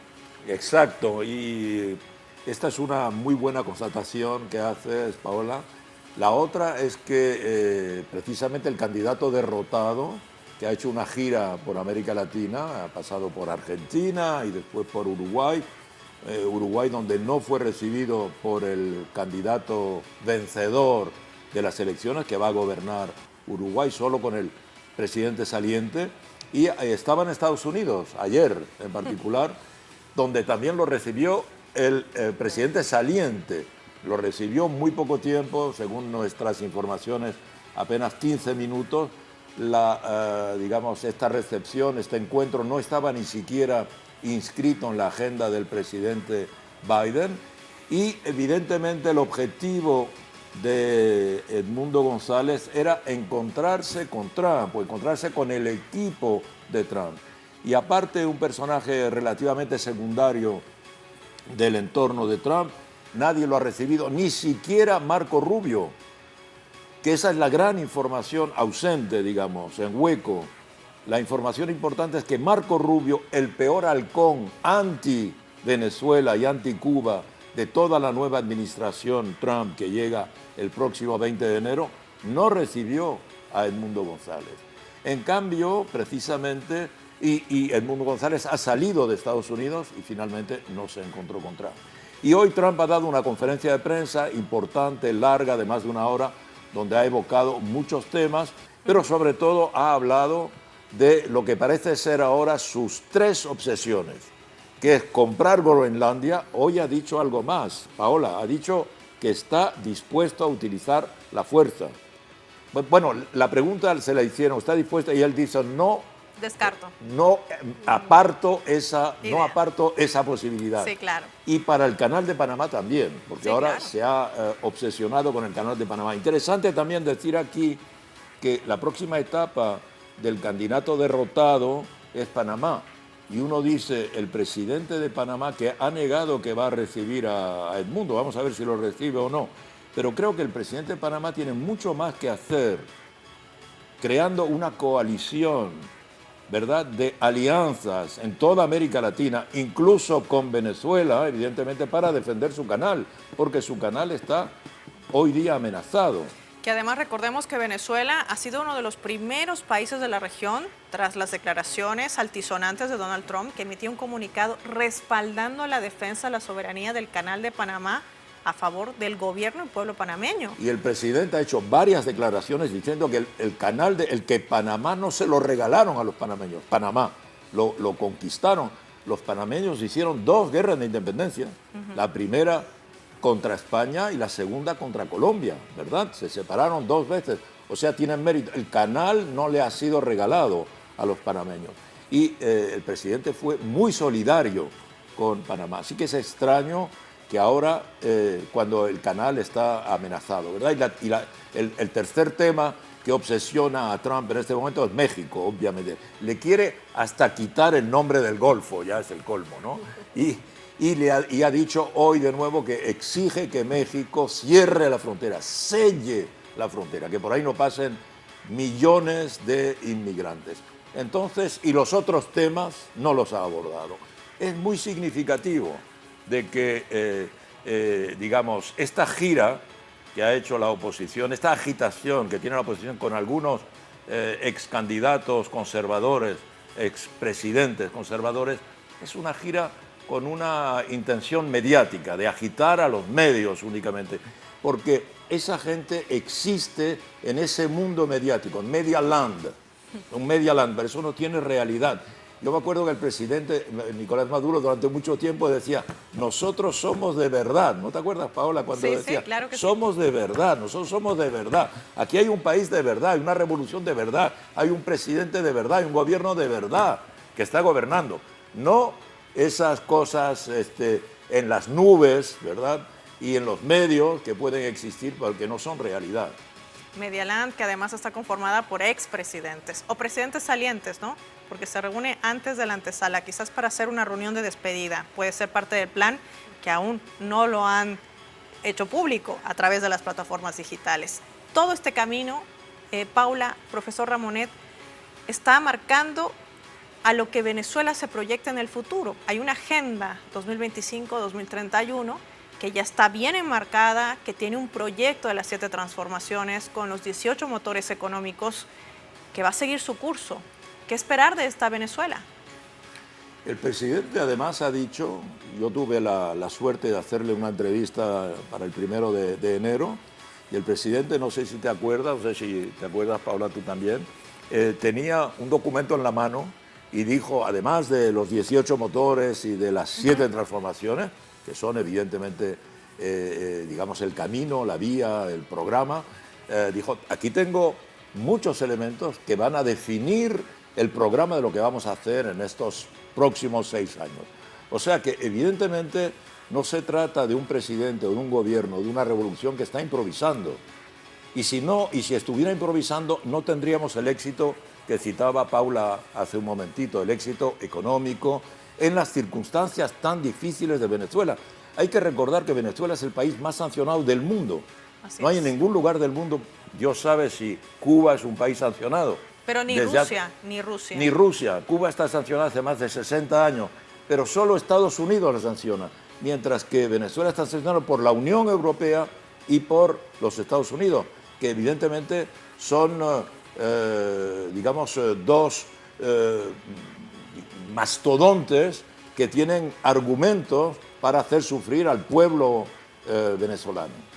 Exacto, y esta es una muy buena constatación que haces, Paola. La otra es que precisamente el candidato derrotado, que ha hecho una gira por América Latina, ha pasado por Argentina y después por Uruguay, Uruguay donde no fue recibido por el candidato vencedor de las elecciones que va a gobernar Uruguay solo con el presidente saliente, y estaba en Estados Unidos ayer en particular, donde también lo recibió el presidente saliente. Lo recibió muy poco tiempo, según nuestras informaciones, apenas 15 minutos. Digamos, esta recepción, este encuentro no estaba ni siquiera inscrito en la agenda del presidente Biden y evidentemente el objetivo de Edmundo González era encontrarse con Trump o encontrarse con el equipo de Trump. Y aparte, un personaje relativamente secundario del entorno de Trump, nadie lo ha recibido, ni siquiera Marco Rubio, que esa es la gran información ausente, digamos, en hueco. La información importante es que Marco Rubio, el peor halcón anti-Venezuela y anti-Cuba de toda la nueva administración Trump que llega el próximo 20 de enero, no recibió a Edmundo González. En cambio, precisamente, y Edmundo González ha salido de Estados Unidos y finalmente no se encontró con Trump. Y hoy Trump ha dado una conferencia de prensa importante, larga, de más de una hora, donde ha evocado muchos temas, pero sobre todo ha hablado de lo que parece ser ahora sus tres obsesiones, que es comprar Groenlandia. Hoy ha dicho algo más, Paola, ha dicho que está dispuesto a utilizar la fuerza. Bueno, la pregunta se la hicieron, ¿está dispuesta? Y él dice, no. Descarto. No aparto esa posibilidad. Sí, claro. Y para el Canal de Panamá también, porque sí, ahora claro, se ha obsesionado con el Canal de Panamá. Interesante también decir aquí que la próxima etapa del candidato derrotado es Panamá. Y uno dice, el presidente de Panamá, que ha negado que va a recibir a Edmundo, vamos a ver si lo recibe o no. Pero creo que el presidente de Panamá tiene mucho más que hacer creando una coalición, ¿verdad?, de alianzas en toda América Latina, incluso con Venezuela, evidentemente para defender su canal, porque su canal está hoy día amenazado. Que además recordemos que Venezuela ha sido uno de los primeros países de la región, tras las declaraciones altisonantes de Donald Trump, que emitió un comunicado respaldando la defensa de la soberanía del Canal de Panamá a favor del gobierno y pueblo panameño. Y el presidente ha hecho varias declaraciones diciendo que el que Panamá no se lo regalaron a los panameños, Panamá lo conquistaron. Los panameños hicieron 2 guerras de independencia, la primera contra España y la segunda contra Colombia, ¿verdad? Se separaron 2 veces, o sea, tienen mérito. El canal no le ha sido regalado a los panameños. Y el presidente fue muy solidario con Panamá. Así que es extraño que ahora, cuando el canal está amenazado, ¿verdad? El tercer tema que obsesiona a Trump en este momento es México, obviamente. Le quiere hasta quitar el nombre del Golfo, ya es el colmo, ¿no? Y ha dicho hoy de nuevo que exige que México cierre la frontera, selle la frontera, que por ahí no pasen millones de inmigrantes. Entonces, y los otros temas no los ha abordado. Es muy significativo de que, digamos, esta gira que ha hecho la oposición, esta agitación que tiene la oposición con algunos ex candidatos conservadores, expresidentes conservadores, es una gira con una intención mediática, de agitar a los medios únicamente, porque esa gente existe en ese mundo mediático, en Media Land, un Media Land, pero eso no tiene realidad. Yo me acuerdo que el presidente Nicolás Maduro durante mucho tiempo decía, nosotros somos de verdad. ¿No te acuerdas, Paola, cuando decía, sí, claro que somos de verdad, nosotros somos de verdad. Aquí hay un país de verdad, hay una revolución de verdad, hay un presidente de verdad, hay un gobierno de verdad que está gobernando. No esas cosas en las nubes, ¿verdad? Y en los medios que pueden existir porque no son realidad. Medialand, que además está conformada por expresidentes o presidentes salientes, ¿no? Porque se reúne antes de la antesala, quizás para hacer una reunión de despedida. Puede ser parte del plan que aún no lo han hecho público a través de las plataformas digitales. Todo este camino, Paula, profesor Ramonet, está marcando a lo que Venezuela se proyecta en el futuro. Hay una agenda 2025-2031 que ya está bien enmarcada, que tiene un proyecto de las 7 transformaciones con los 18 motores económicos que va a seguir su curso. ¿Qué esperar de esta Venezuela? El presidente además ha dicho, yo tuve la suerte de hacerle una entrevista para el 1 de enero, y el presidente, no sé si te acuerdas, no sé si te acuerdas, Paula, tú también, tenía un documento en la mano y dijo, además de los 18 motores y de las 7 transformaciones, que son evidentemente, digamos, el camino, la vía, el programa, dijo, aquí tengo muchos elementos que van a definir el programa de lo que vamos a hacer en estos próximos 6 años. O sea que evidentemente no se trata de un presidente o de un gobierno, de una revolución que está improvisando. Y si estuviera improvisando, no tendríamos el éxito que citaba Paula hace un momentito, el éxito económico, en las circunstancias tan difíciles de Venezuela. Hay que recordar que Venezuela es el país más sancionado del mundo. No hay en ningún lugar del mundo, Dios sabe si Cuba es un país sancionado. Pero ni Rusia, ni Rusia. Ni Rusia. Cuba está sancionada hace más de 60 años, pero solo Estados Unidos la sanciona, mientras que Venezuela está sancionada por la Unión Europea y por los Estados Unidos, que evidentemente son, digamos, dos mastodontes que tienen argumentos para hacer sufrir al pueblo venezolano.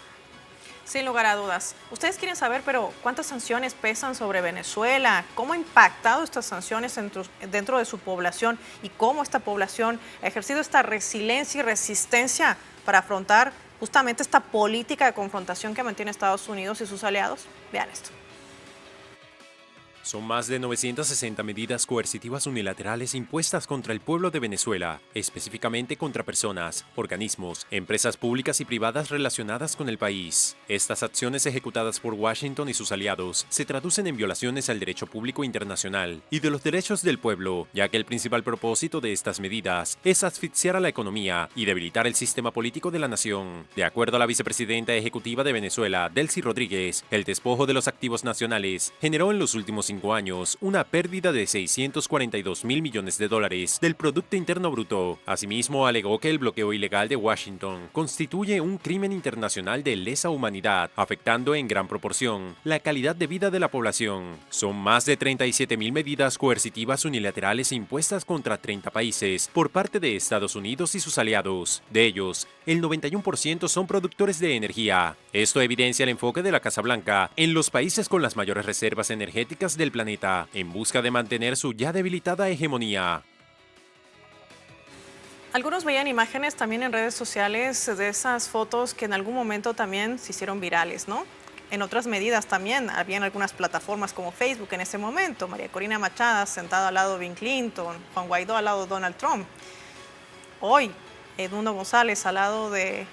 Sin lugar a dudas. Ustedes quieren saber, pero ¿cuántas sanciones pesan sobre Venezuela? ¿Cómo ha impactado estas sanciones dentro de su población? ¿Y cómo esta población ha ejercido esta resiliencia y resistencia para afrontar justamente esta política de confrontación que mantiene Estados Unidos y sus aliados? Vean esto. Son más de 960 medidas coercitivas unilaterales impuestas contra el pueblo de Venezuela, específicamente contra personas, organismos, empresas públicas y privadas relacionadas con el país. Estas acciones ejecutadas por Washington y sus aliados se traducen en violaciones al derecho público internacional y de los derechos del pueblo, ya que el principal propósito de estas medidas es asfixiar a la economía y debilitar el sistema político de la nación. De acuerdo a la vicepresidenta ejecutiva de Venezuela, Delcy Rodríguez, el despojo de los activos nacionales generó en los últimos 5 años una pérdida de $642 mil millones del Producto Interno Bruto. Asimismo, alegó que el bloqueo ilegal de Washington constituye un crimen internacional de lesa humanidad, afectando en gran proporción la calidad de vida de la población. Son más de 37 mil medidas coercitivas unilaterales impuestas contra 30 países por parte de Estados Unidos y sus aliados. De ellos, el 91% son productores de energía. Esto evidencia el enfoque de la Casa Blanca en los países con las mayores reservas energéticas del planeta, en busca de mantener su ya debilitada hegemonía. Algunos veían imágenes también en redes sociales de esas fotos que en algún momento también se hicieron virales, ¿no? en otras medidas también. Habían algunas plataformas como Facebook en ese momento. María Corina Machado sentada al lado de Bill Clinton, Juan Guaidó al lado de Donald Trump. Hoy, Edmundo González al lado de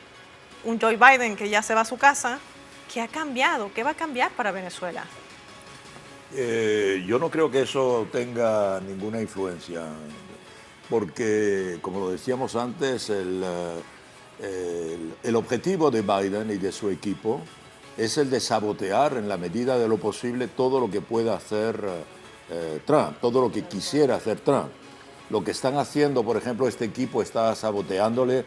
un Joe Biden que ya se va a su casa. ¿Qué ha cambiado? ¿Qué va a cambiar para Venezuela? Yo no creo que eso tenga ninguna influencia, porque, como lo decíamos antes, el objetivo de Biden y de su equipo es el de sabotear en la medida de lo posible todo lo que pueda hacer Trump, todo lo que quisiera hacer Trump. Lo que están haciendo, por ejemplo, este equipo está saboteándole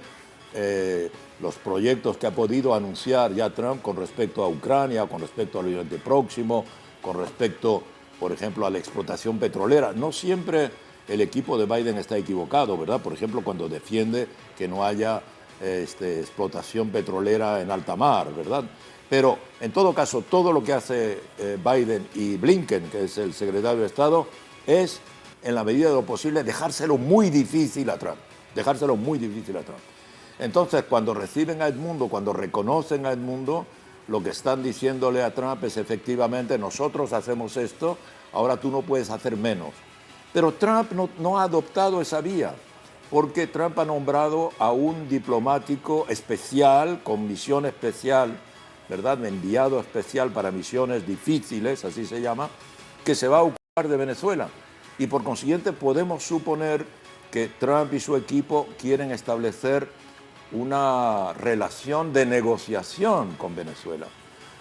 los proyectos que ha podido anunciar ya Trump con respecto a Ucrania, con respecto al Oriente Próximo, con respecto, por ejemplo, a la explotación petrolera. No siempre el equipo de Biden está equivocado, ¿verdad? Por ejemplo, cuando defiende que no haya explotación petrolera en alta mar, ¿verdad? Pero, en todo caso, todo lo que hace Biden y Blinken, que es el secretario de Estado, es, en la medida de lo posible, dejárselo muy difícil a Trump. Dejárselo muy difícil a Trump. Entonces, cuando reciben a Edmundo, cuando reconocen a Edmundo, lo que están diciéndole a Trump es efectivamente, nosotros hacemos esto, ahora tú no puedes hacer menos. Pero Trump no ha adoptado esa vía, porque Trump ha nombrado a un diplomático especial, con misión especial, ¿verdad? Enviado especial para misiones difíciles, así se llama, que se va a ocupar de Venezuela. Y por consiguiente podemos suponer que Trump y su equipo quieren establecer una relación de negociación con Venezuela.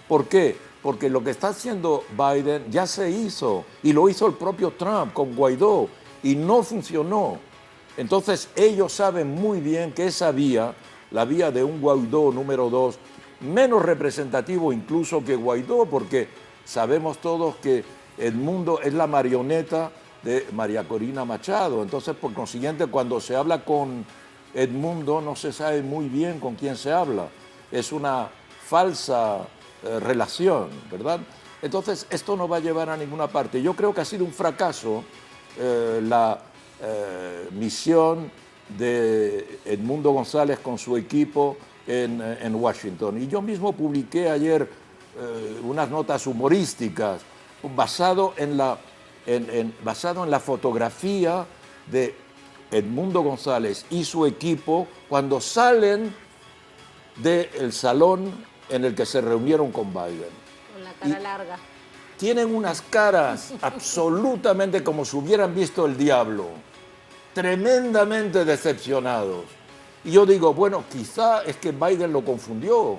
¿Por qué? Porque lo que está haciendo Biden ya se hizo, y lo hizo el propio Trump con Guaidó, y no funcionó. Entonces ellos saben muy bien que esa vía, la vía de un Guaidó número 2, menos representativo incluso que Guaidó, porque sabemos todos que Edmundo es la marioneta de María Corina Machado. Entonces, por consiguiente, cuando se habla con Edmundo, no se sabe muy bien con quién se habla. Es una falsa relación, ¿verdad? Entonces, esto no va a llevar a ninguna parte. Yo creo que ha sido un fracaso la misión de Edmundo González con su equipo en Washington. Y yo mismo publiqué ayer unas notas humorísticas basado en la fotografía de Edmundo González y su equipo cuando salen del salón en el que se reunieron con Biden. Con la cara larga. Tienen unas caras absolutamente como si hubieran visto el diablo, tremendamente decepcionados. Y yo digo, bueno, quizá es que Biden lo confundió,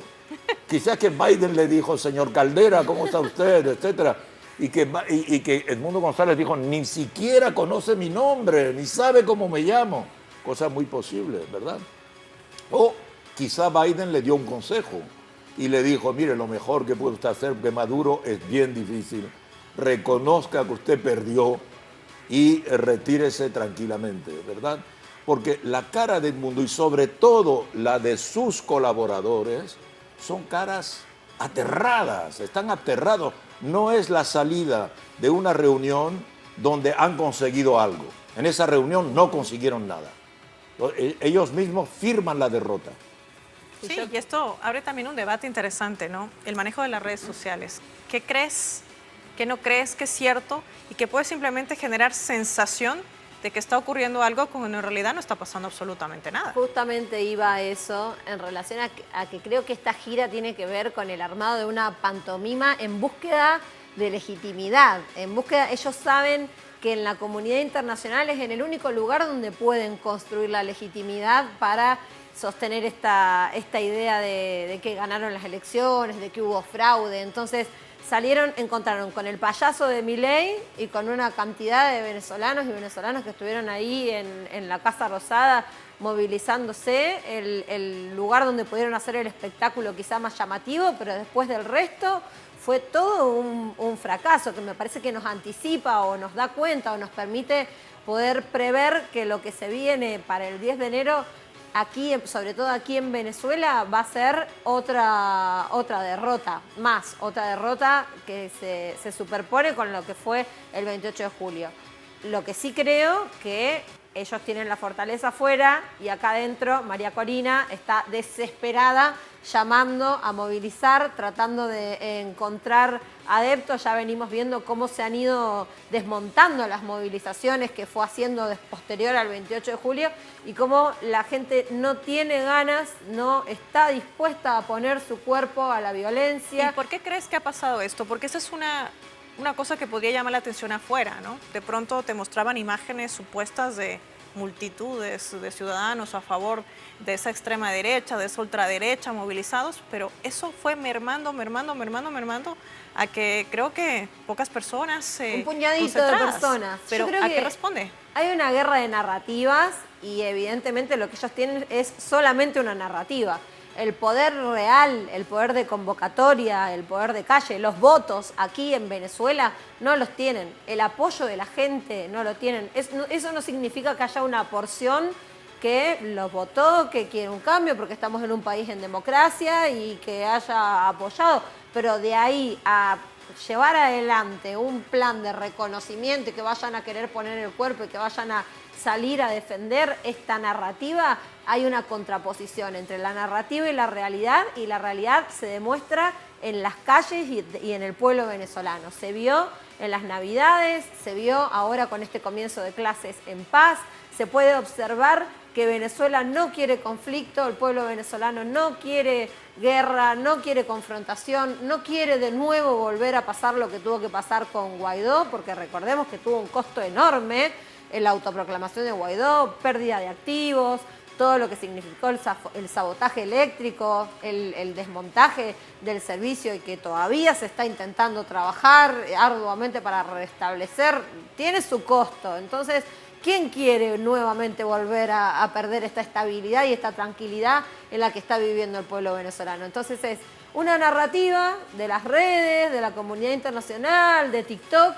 quizá es que Biden le dijo, señor Caldera, ¿cómo está usted?, etcétera. Y que Edmundo González dijo, ni siquiera conoce mi nombre, ni sabe cómo me llamo. Cosa muy posible, ¿verdad? O quizá Biden le dio un consejo y le dijo, mire, lo mejor que puede usted hacer, porque Maduro es bien difícil, reconozca que usted perdió y retírese tranquilamente, ¿verdad? Porque la cara de Edmundo y sobre todo la de sus colaboradores son caras aterradas, están aterrados. No es la salida de una reunión donde han conseguido algo. En esa reunión no consiguieron nada. Ellos mismos firman la derrota. Sí, y esto abre también un debate interesante, ¿no? El manejo de las redes sociales. ¿Qué crees? ¿Qué no crees que es cierto? Y que puede simplemente generar sensación de que está ocurriendo algo cuando en realidad no está pasando absolutamente nada. Justamente iba a eso en relación a que creo que esta gira tiene que ver con el armado de una pantomima en búsqueda de legitimidad. Ellos saben que en la comunidad internacional es en el único lugar donde pueden construir la legitimidad para sostener esta idea de que ganaron las elecciones, de que hubo fraude. Entonces encontraron con el payaso de Milei y con una cantidad de venezolanos y venezolanas que estuvieron ahí en la Casa Rosada movilizándose, el lugar donde pudieron hacer el espectáculo quizá más llamativo, pero después del resto fue todo un fracaso que me parece que nos anticipa o nos da cuenta o nos permite poder prever que lo que se viene para el 10 de enero aquí, sobre todo aquí en Venezuela, va a ser otra derrota que se superpone con lo que fue el 28 de julio. Lo que sí creo que ellos tienen la fortaleza afuera y acá adentro María Corina está desesperada llamando a movilizar, tratando de encontrar adeptos. Ya venimos viendo cómo se han ido desmontando las movilizaciones que fue haciendo posterior al 28 de julio y cómo la gente no tiene ganas, no está dispuesta a poner su cuerpo a la violencia. ¿Y por qué crees que ha pasado esto? Porque esa es una cosa que podría llamar la atención afuera, ¿no? De pronto te mostraban imágenes supuestas de multitudes de ciudadanos a favor de esa extrema derecha, de esa ultraderecha movilizados, pero eso fue mermando a que creo que pocas personas un puñadito de personas. Pero ¿a qué responde? Hay una guerra de narrativas y evidentemente lo que ellos tienen es solamente una narrativa. El poder real, el poder de convocatoria, el poder de calle, los votos aquí en Venezuela no los tienen. El apoyo de la gente no lo tienen. Eso no significa que haya una porción que los votó, que quiere un cambio porque estamos en un país en democracia y que haya apoyado. Pero de ahí a llevar adelante un plan de reconocimiento y que vayan a querer poner el cuerpo y que vayan a salir a defender esta narrativa, hay una contraposición entre la narrativa y la realidad se demuestra en las calles y en el pueblo venezolano. Se vio en las Navidades, se vio ahora con este comienzo de clases en paz, se puede observar que Venezuela no quiere conflicto, el pueblo venezolano no quiere guerra, no quiere confrontación, no quiere de nuevo volver a pasar lo que tuvo que pasar con Guaidó, porque recordemos que tuvo un costo enorme en la autoproclamación de Guaidó, pérdida de activos, todo lo que significó el sabotaje eléctrico, el desmontaje del servicio y que todavía se está intentando trabajar arduamente para restablecer, tiene su costo. Entonces, ¿quién quiere nuevamente volver a perder esta estabilidad y esta tranquilidad en la que está viviendo el pueblo venezolano? Entonces es una narrativa de las redes, de la comunidad internacional, de TikTok,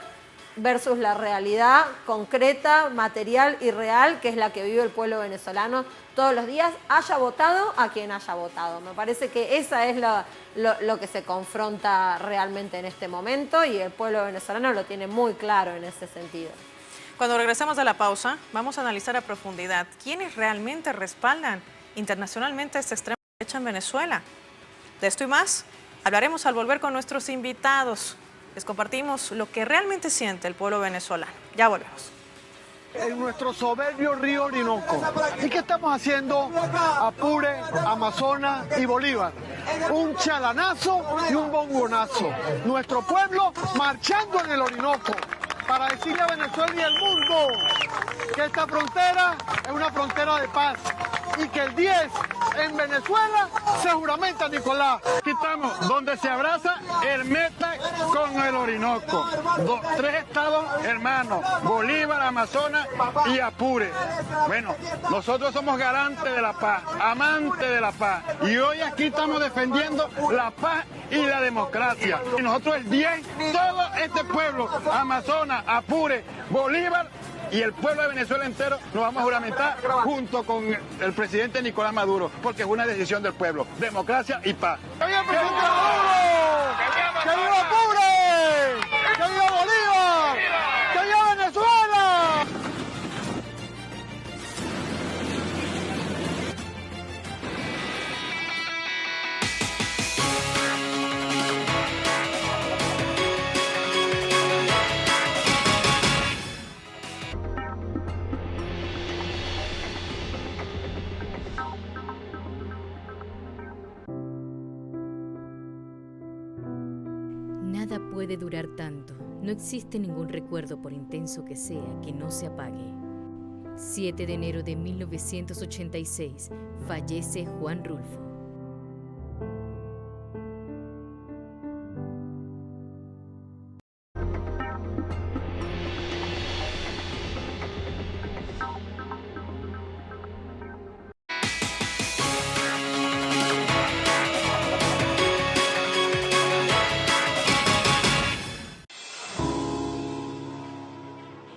versus la realidad concreta, material y real, que es la que vive el pueblo venezolano todos los días, haya votado a quien haya votado. Me parece que esa es lo que se confronta realmente en este momento y el pueblo venezolano lo tiene muy claro en ese sentido. Cuando regresemos de la pausa, vamos a analizar a profundidad quiénes realmente respaldan internacionalmente esta extrema derecha en Venezuela. De esto y más hablaremos al volver con nuestros invitados. Les compartimos lo que realmente siente el pueblo venezolano. Ya volvemos. En nuestro soberbio río Orinoco. ¿Y qué estamos haciendo? Apure, Amazonas y Bolívar. Un chalanazo y un bombonazo. Nuestro pueblo marchando en el Orinoco para decirle a Venezuela y al mundo que esta frontera es una frontera de paz y que el 10 en Venezuela se juramenta, Nicolás. Aquí estamos, donde se abraza el Meta con el Orinoco. Tres estados hermanos, Bolívar, Amazonas y Apure. Bueno, nosotros somos garantes de la paz, amantes de la paz. Y hoy aquí estamos defendiendo la paz y la democracia. Y nosotros el 10, todo este pueblo, Amazonas, Apure, Bolívar, y el pueblo de Venezuela entero nos vamos a juramentar junto con el presidente Nicolás Maduro, porque es una decisión del pueblo. Democracia y paz. ¡Que viva el presidente Maduro! ¡Que viva Apure! ¡Que viva Bolívar! ¡Que viva Venezuela! Nada puede durar tanto. No existe ningún recuerdo, por intenso que sea, que no se apague. 7 de enero de 1986, fallece Juan Rulfo.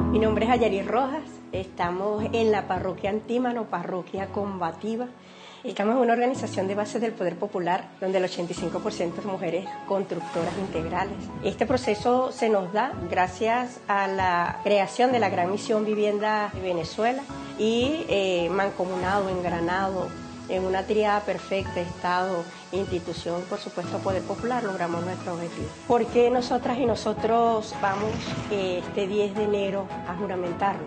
Mi nombre es Ayaris Rojas, estamos en la parroquia Antímano, parroquia combativa. Estamos en una organización de base del poder popular donde el 85% es mujeres constructoras integrales. Este proceso se nos da gracias a la creación de la Gran Misión Vivienda de Venezuela y mancomunado, engranado, en una tríada perfecta, Estado, institución, por supuesto, poder popular, logramos nuestro objetivo. ¿Por qué nosotras y nosotros vamos este 10 de enero a juramentarnos?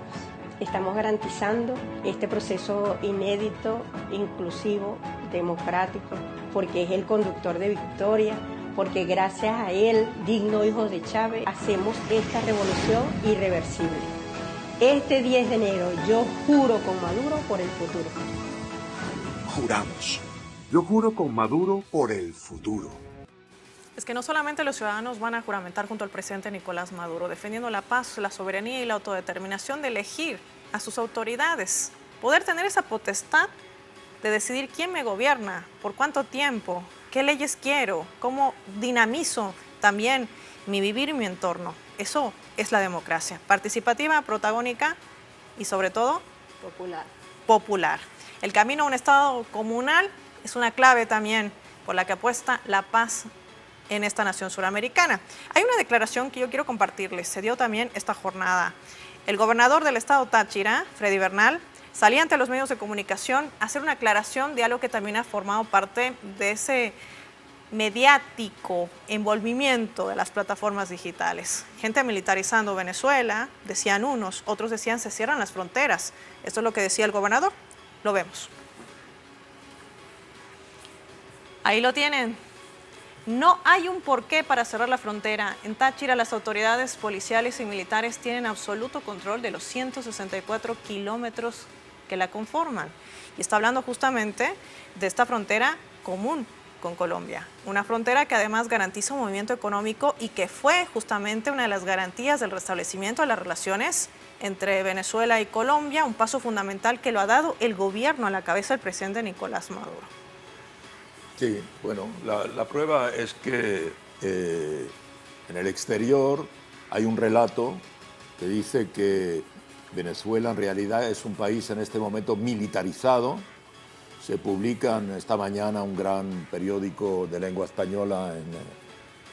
Estamos garantizando este proceso inédito, inclusivo, democrático, porque es el conductor de victoria, porque gracias a él, digno hijo de Chávez, hacemos esta revolución irreversible. Este 10 de enero yo juro con Maduro por el futuro. Juramos. Yo juro con Maduro por el futuro. Es que no solamente los ciudadanos van a juramentar junto al presidente Nicolás Maduro, defendiendo la paz, la soberanía y la autodeterminación de elegir a sus autoridades, poder tener esa potestad de decidir quién me gobierna, por cuánto tiempo, qué leyes quiero, cómo dinamizo también mi vivir y mi entorno. Eso es la democracia, participativa, protagónica y sobre todo popular. El camino a un Estado comunal es una clave también por la que apuesta la paz en esta nación suramericana. Hay una declaración que yo quiero compartirles, se dio también esta jornada. El gobernador del estado Táchira, Freddy Bernal, salía ante los medios de comunicación a hacer una aclaración de algo que también ha formado parte de ese mediático envolvimiento de las plataformas digitales. Gente militarizando Venezuela, decían unos, otros decían se cierran las fronteras. Esto es lo que decía el gobernador. Lo vemos. Ahí lo tienen. No hay un porqué para cerrar la frontera. En Táchira las autoridades policiales y militares tienen absoluto control de los 164 kilómetros que la conforman. Y está hablando justamente de esta frontera común con Colombia. Una frontera que además garantiza un movimiento económico y que fue justamente una de las garantías del restablecimiento de las relaciones entre Venezuela y Colombia, un paso fundamental que lo ha dado el gobierno a la cabeza del presidente Nicolás Maduro. Sí, bueno, la prueba es que en el exterior hay un relato que dice que Venezuela en realidad es un país en este momento militarizado. Se publica esta mañana un gran periódico de lengua española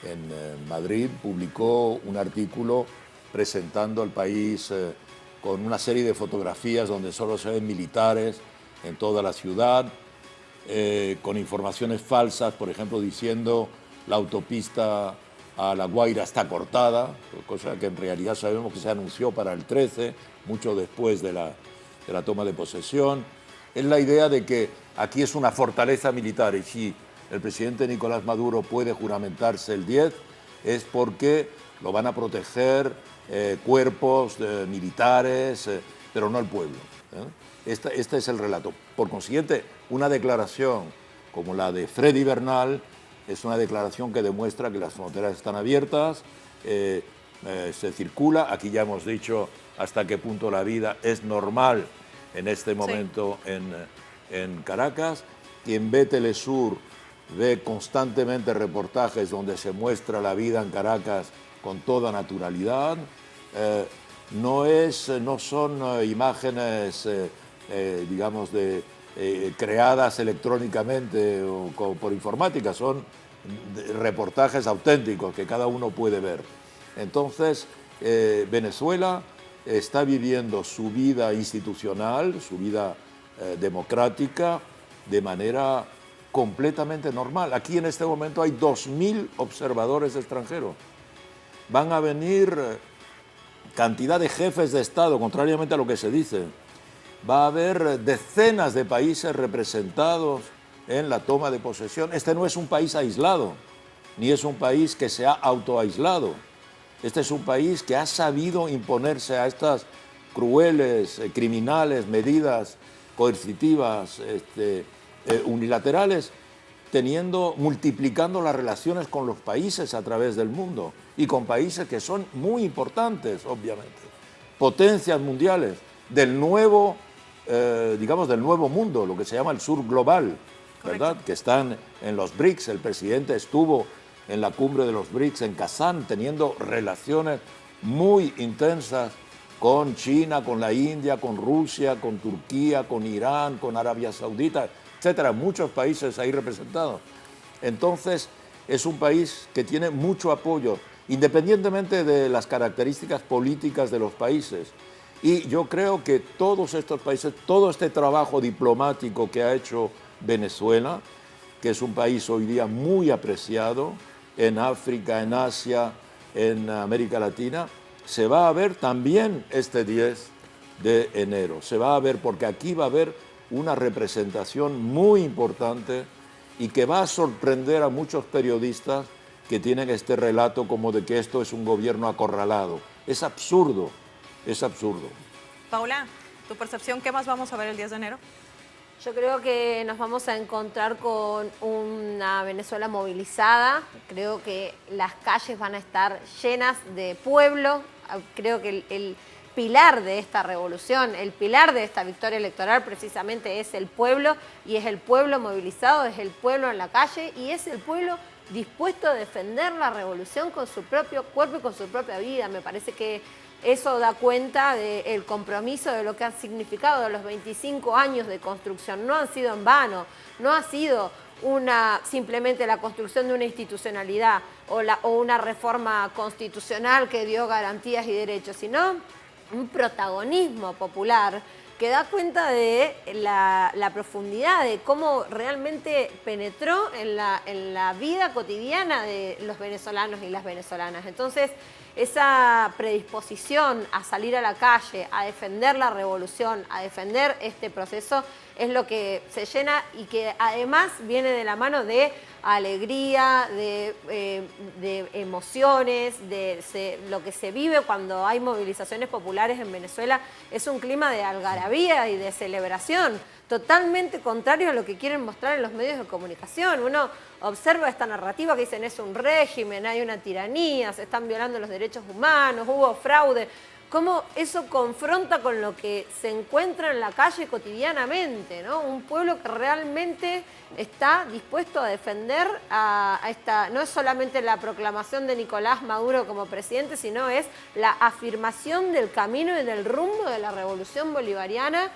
en Madrid, publicó un artículo presentando al país con una serie de fotografías donde solo se ven militares en toda la ciudad, con informaciones falsas, por ejemplo, diciendo la autopista a La Guaira está cortada, cosa que en realidad sabemos que se anunció para el 13, mucho después de la toma de posesión. Es la idea de que aquí es una fortaleza militar y si el presidente Nicolás Maduro puede juramentarse el 10 es porque lo van a proteger cuerpos militares, pero no el pueblo. Este es el relato. Por consiguiente, una declaración como la de Freddy Bernal es una declaración que demuestra que las fronteras están abiertas, se circula, aquí ya hemos dicho hasta qué punto la vida es normal en este momento en Caracas. Quien ve Telesur ve constantemente reportajes donde se muestra la vida en Caracas con toda naturalidad. No son imágenes, digamos, creadas electrónicamente o por informática, son reportajes auténticos que cada uno puede ver. Entonces, Venezuela está viviendo su vida institucional, su vida democrática, de manera completamente normal. Aquí en este momento hay 2.000 observadores extranjeros. Van a venir cantidad de jefes de Estado, contrariamente a lo que se dice. Va a haber decenas de países representados en la toma de posesión. Este no es un país aislado, ni es un país que se ha autoaislado. Este es un país que ha sabido imponerse a estas crueles, criminales medidas coercitivas, unilaterales, multiplicando las relaciones con los países a través del mundo y con países que son muy importantes, obviamente, potencias mundiales del nuevo, del nuevo mundo, lo que se llama el sur global, ¿verdad? Correcto. Que están en los BRICS. El presidente estuvo en la cumbre de los BRICS en Kazán, teniendo relaciones muy intensas con China, con la India, con Rusia, con Turquía, con Irán, con Arabia Saudita, etc. etcétera, muchos países ahí representados. Entonces, es un país que tiene mucho apoyo, independientemente de las características políticas de los países. Y yo creo que todos estos países, todo este trabajo diplomático que ha hecho Venezuela, que es un país hoy día muy apreciado en África, en Asia, en América Latina, se va a ver también este 10 de enero. Se va a ver porque aquí va a haber una representación muy importante y que va a sorprender a muchos periodistas que tienen este relato como de que esto es un gobierno acorralado. Es absurdo, es absurdo. Paula, ¿tu percepción qué más vamos a ver el 10 de enero? Yo creo que nos vamos a encontrar con una Venezuela movilizada. Creo que las calles van a estar llenas de pueblo. Creo que el pilar de esta revolución, el pilar de esta victoria electoral precisamente es el pueblo, y es el pueblo movilizado, es el pueblo en la calle y es el pueblo dispuesto a defender la revolución con su propio cuerpo y con su propia vida. Me parece que eso da cuenta del compromiso de lo que han significado los 25 años de construcción. No han sido en vano, no ha sido simplemente la construcción de una institucionalidad o una reforma constitucional que dio garantías y derechos, sino un protagonismo popular que da cuenta de la profundidad de cómo realmente penetró en la vida cotidiana de los venezolanos y las venezolanas. Entonces, esa predisposición a salir a la calle, a defender la revolución, a defender este proceso, es lo que se llena y que además viene de la mano de alegría, de emociones, lo que se vive cuando hay movilizaciones populares en Venezuela. Es un clima de algarabía y de celebración, totalmente contrario a lo que quieren mostrar en los medios de comunicación. Uno observa esta narrativa que dicen es un régimen, hay una tiranía, se están violando los derechos humanos, hubo fraude. Cómo eso confronta con lo que se encuentra en la calle cotidianamente, ¿no? Un pueblo que realmente está dispuesto a defender no es solamente la proclamación de Nicolás Maduro como presidente, sino es la afirmación del camino y del rumbo de la revolución bolivariana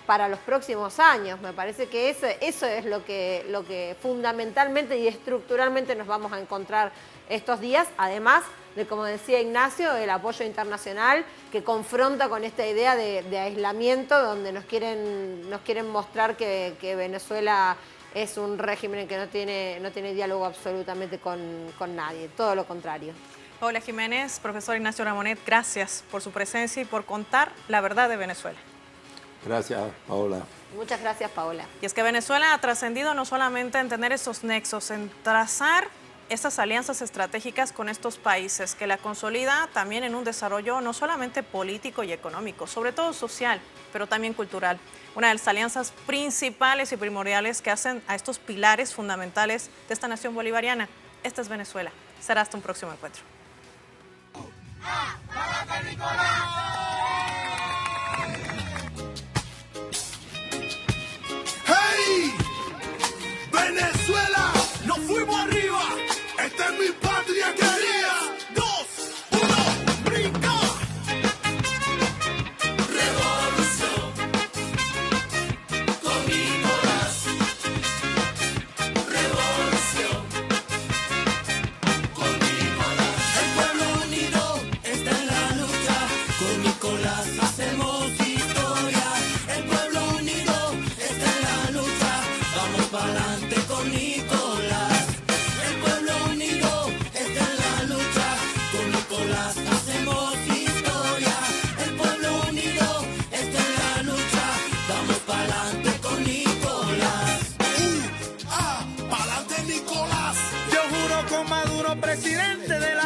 para los próximos años. Me parece que eso es lo que fundamentalmente y estructuralmente nos vamos a encontrar estos días, además de, como decía Ignacio, el apoyo internacional que confronta con esta idea de aislamiento, donde nos quieren mostrar que Venezuela es un régimen que no tiene diálogo absolutamente con nadie, todo lo contrario. Paula Jiménez, profesor Ignacio Ramonet, gracias por su presencia y por contar la verdad de Venezuela. Gracias, Paola. Muchas gracias, Paola. Y es que Venezuela ha trascendido no solamente en tener esos nexos, en trazar esas alianzas estratégicas con estos países, que la consolida también en un desarrollo no solamente político y económico, sobre todo social, pero también cultural. Una de las alianzas principales y primordiales que hacen a estos pilares fundamentales de esta nación bolivariana. Esta es Venezuela. Será hasta un próximo encuentro. ¡Hey! ¡Venezuela! ¡Nos fuimos arriba! ¡Esta es mi patria querida! 2, 1, brinca. Revolución con Nicolás. Revolución con Nicolás. El pueblo unido está en la lucha. Con Nicolás hacemos historia. El pueblo unido está en la lucha. Vamos para adelante con Nicolás. Hacemos historia, el pueblo unido está en la lucha, vamos pa'lante con Nicolás. Pa'lante Nicolás. Yo juro con Maduro, presidente de la